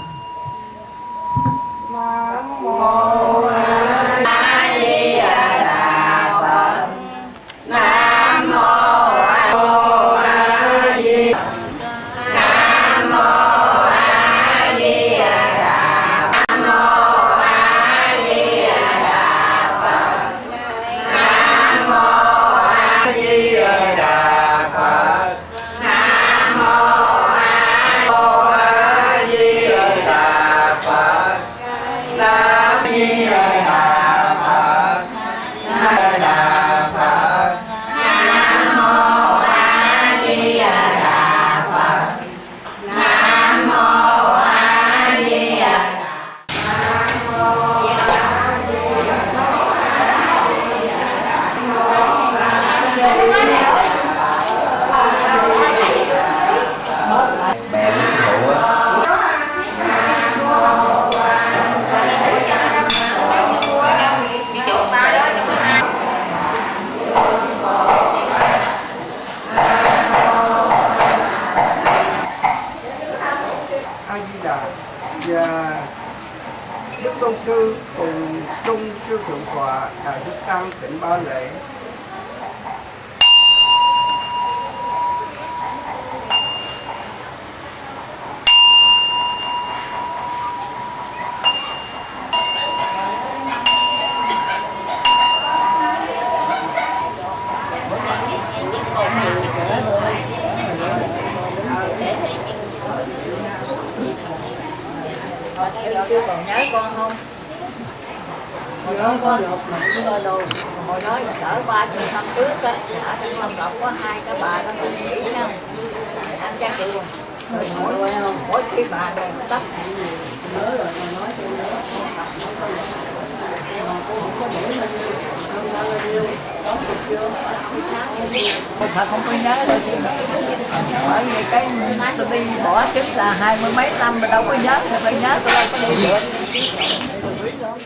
A Di Đà Phật. Nam mô A Di Đà Phật. Nam mô A Di Đà Phật. Nam mô A Di Đà Phật. Nam mô A Di Đà Phật. Nam mô A Di Đà Phật. Nam Di Đà Phật. Nam Đà Phật. Nam mô A Di Đà Phật. Nam mô A Di Đà A Di Đà. Và Đức Tôn sư cùng chung sư thượng tọa đại đức tăng tỉnh Ba Lễ. Chưa còn nhớ con không? Hồi đó có được mà chưa có đâu. Hồi đó cỡ 30 năm trước á, ở trên Long Lộc có hai cái bà đang đi nghỉ nhau, ăn chay trường. Mỗi khi bà này tắt Nhớ rồi, mà nói tôi nhớ. Mà cô không có để lên không bao nhiêu, có được chưa? Thật không có nhớ đâu chị. Bởi vì cái tôi đi bỏ chức là 20 mấy năm mà đâu có nhớ, tôi nhớ tôi đâu có đi được. Biết không?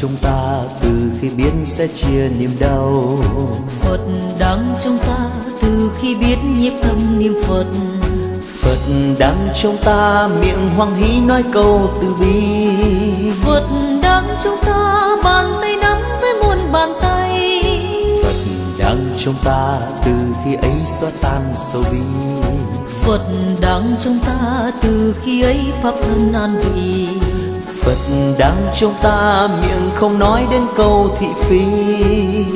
trong ta từ khi biết sẽ chia niềm đau. Phật đang trong ta từ khi biết nhiếp tâm niệm Phật. Phật đang trong ta miệng hoan hỷ nói câu từ bi. Phật đang trong ta bàn tay nắm với muôn bàn tay. Phật đang trong ta từ khi ấy xóa tan sầu bi. Phật đang trong ta từ khi ấy pháp thân an vị. Phật đang trong ta miệng không nói đến câu thị phi.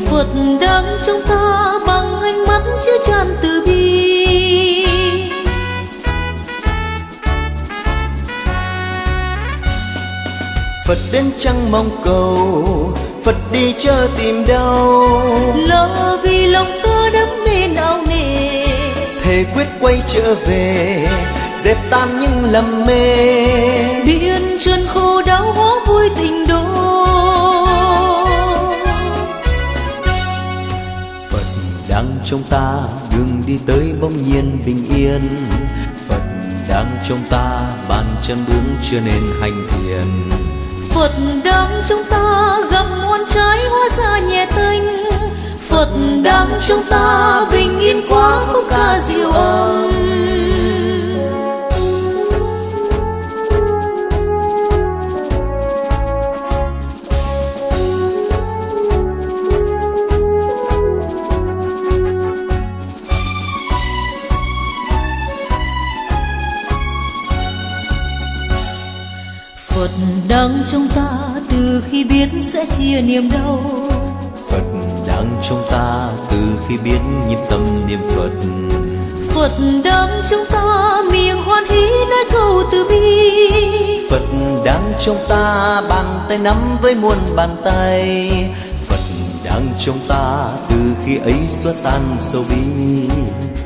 Phật đang trong ta bằng ánh mắt chứa chan từ bi. Phật đến chẳng mong cầu, Phật đi chớ tìm đâu. Lo vì lòng ta đắm mê não nề, thề quyết quay trở về, dẹp tan những lầm mê. biển trần khổ đau hóa vui tình đô. Phật đang trong ta đường đi tới bỗng nhiên bình yên. Phật đang trong ta bàn chân bước chưa nên hành thiền. Phật đang trong ta gặp muôn trái hóa ra nhẹ tênh. Phật đang trong ta bình yên quá khúc ca diệu âm. Phật đang trong ta từ khi biết sẽ chia niềm đau. Phật đang trong ta từ khi biết nhịp tâm niệm Phật. Phật đang trong ta miệng hoan hỷ nói câu từ bi. Phật đang trong ta bàn tay nắm với muôn bàn tay. Phật đang trong ta từ khi ấy xóa tan sầu bi.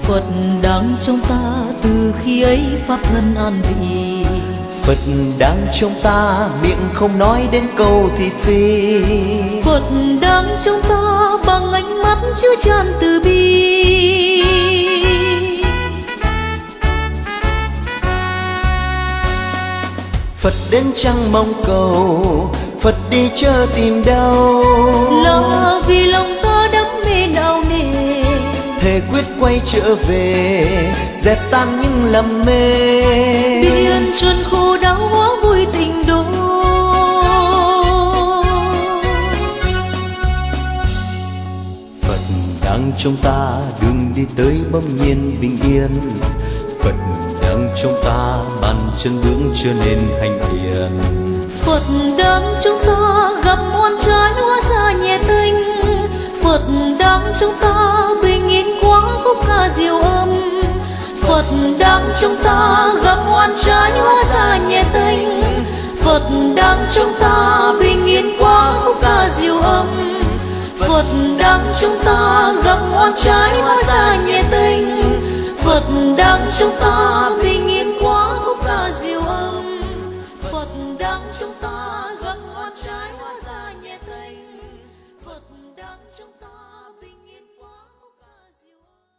Phật đang trong ta từ khi ấy pháp thân an vị. Phật đang trong ta miệng không nói đến câu thị phi. Phật đang trong ta bằng ánh mắt chứa chan từ bi. Phật đến chẳng mong cầu, Phật đi chớ tìm đâu. Lo vì lòng ta đắm mê não nề, thề quyết quay trở về, dẹp tan những lầm mê. biển trần khổ đau hóa vui tình đô. Phật đang trong ta đường đi tới bỗng nhiên bình yên. Phật đang trong ta bàn chân bước chưa nên hành thiền. Phật đang trong ta gặp muôn trái hóa ra nhẹ tênh. Phật đang trong ta bình yên quá khúc ca diệu âm. Phật đang trong ta gặp muôn trái hóa ra nhẹ tênh. Phật đang trong ta bình yên quá khúc ca diệu âm. Phật đang trong ta gặp muôn trái hóa ra nhẹ tênh. Phật đang trong ta bình yên quá khúc ca diệu âm. Phật đang trong ta gặp muôn trái hóa ra nhẹ tênh. Phật đang trong ta bình yên quá khúc ca diệu âm.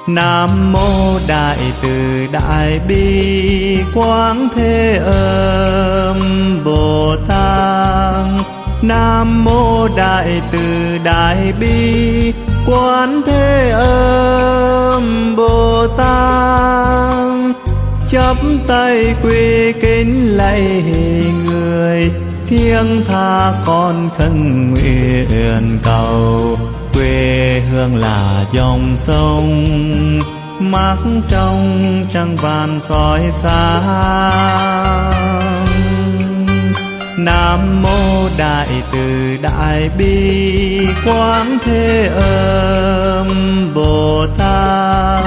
Nam mô Đại Từ Đại Bi Quán Thế Âm Bồ Tát. Nam mô Đại Từ Đại Bi Quán Thế Âm Bồ Tát. Chắp tay quy kính lạy người, thiêng tha con khấn nguyện cầu. Quê hương là dòng sông mắc trong trăng vàng soi sáng. Nam mô Đại Từ Đại Bi Quán Thế Âm Bồ Tát.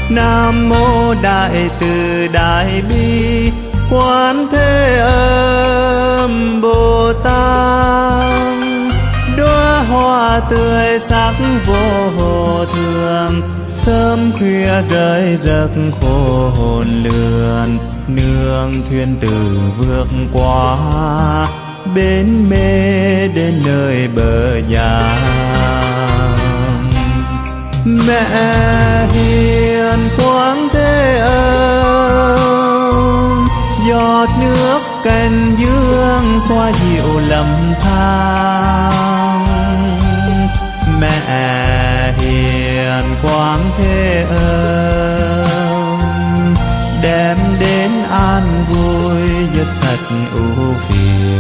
Nam mô Đại Từ Đại Bi Quán Thế Âm Bồ Tát. Đóa hoa tươi sắc vô thường, sớm khuya rơi rực khô hồn lượn. Nương thuyền từ vượt qua bến mê đến nơi bờ giang. Mẹ hiền Quán Thế Âm, giọt nước cành dương xoa dịu lầm than. Mẹ hiền Quán Thế Âm, đem đến an vui dứt sạch ưu phiền.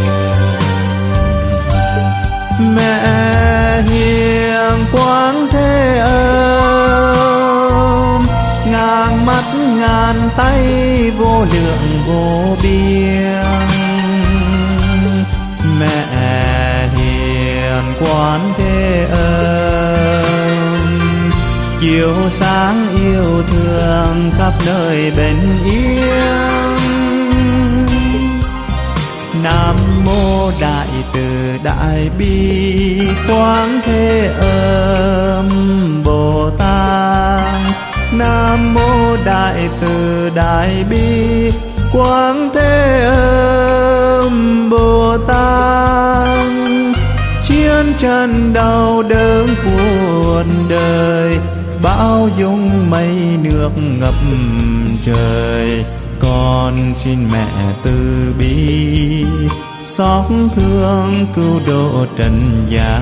Mẹ hiền Quán Thế Âm, ngàn mắt ngàn tay vô lượng vô biên. Mẹ hiền Quán Thế Âm, chiếu sáng yêu thương khắp nơi bình yên. Nam mô Đại Từ Đại Bi Quán Thế Âm Bồ Tát. Nam mô Đại Từ Đại Bi Quán Thế Âm Bồ Tát. Chiến tranh đau đớn cuộc đời, bão dung mây nước ngập trời. Con xin mẹ từ bi xót thương cứu độ trần gian.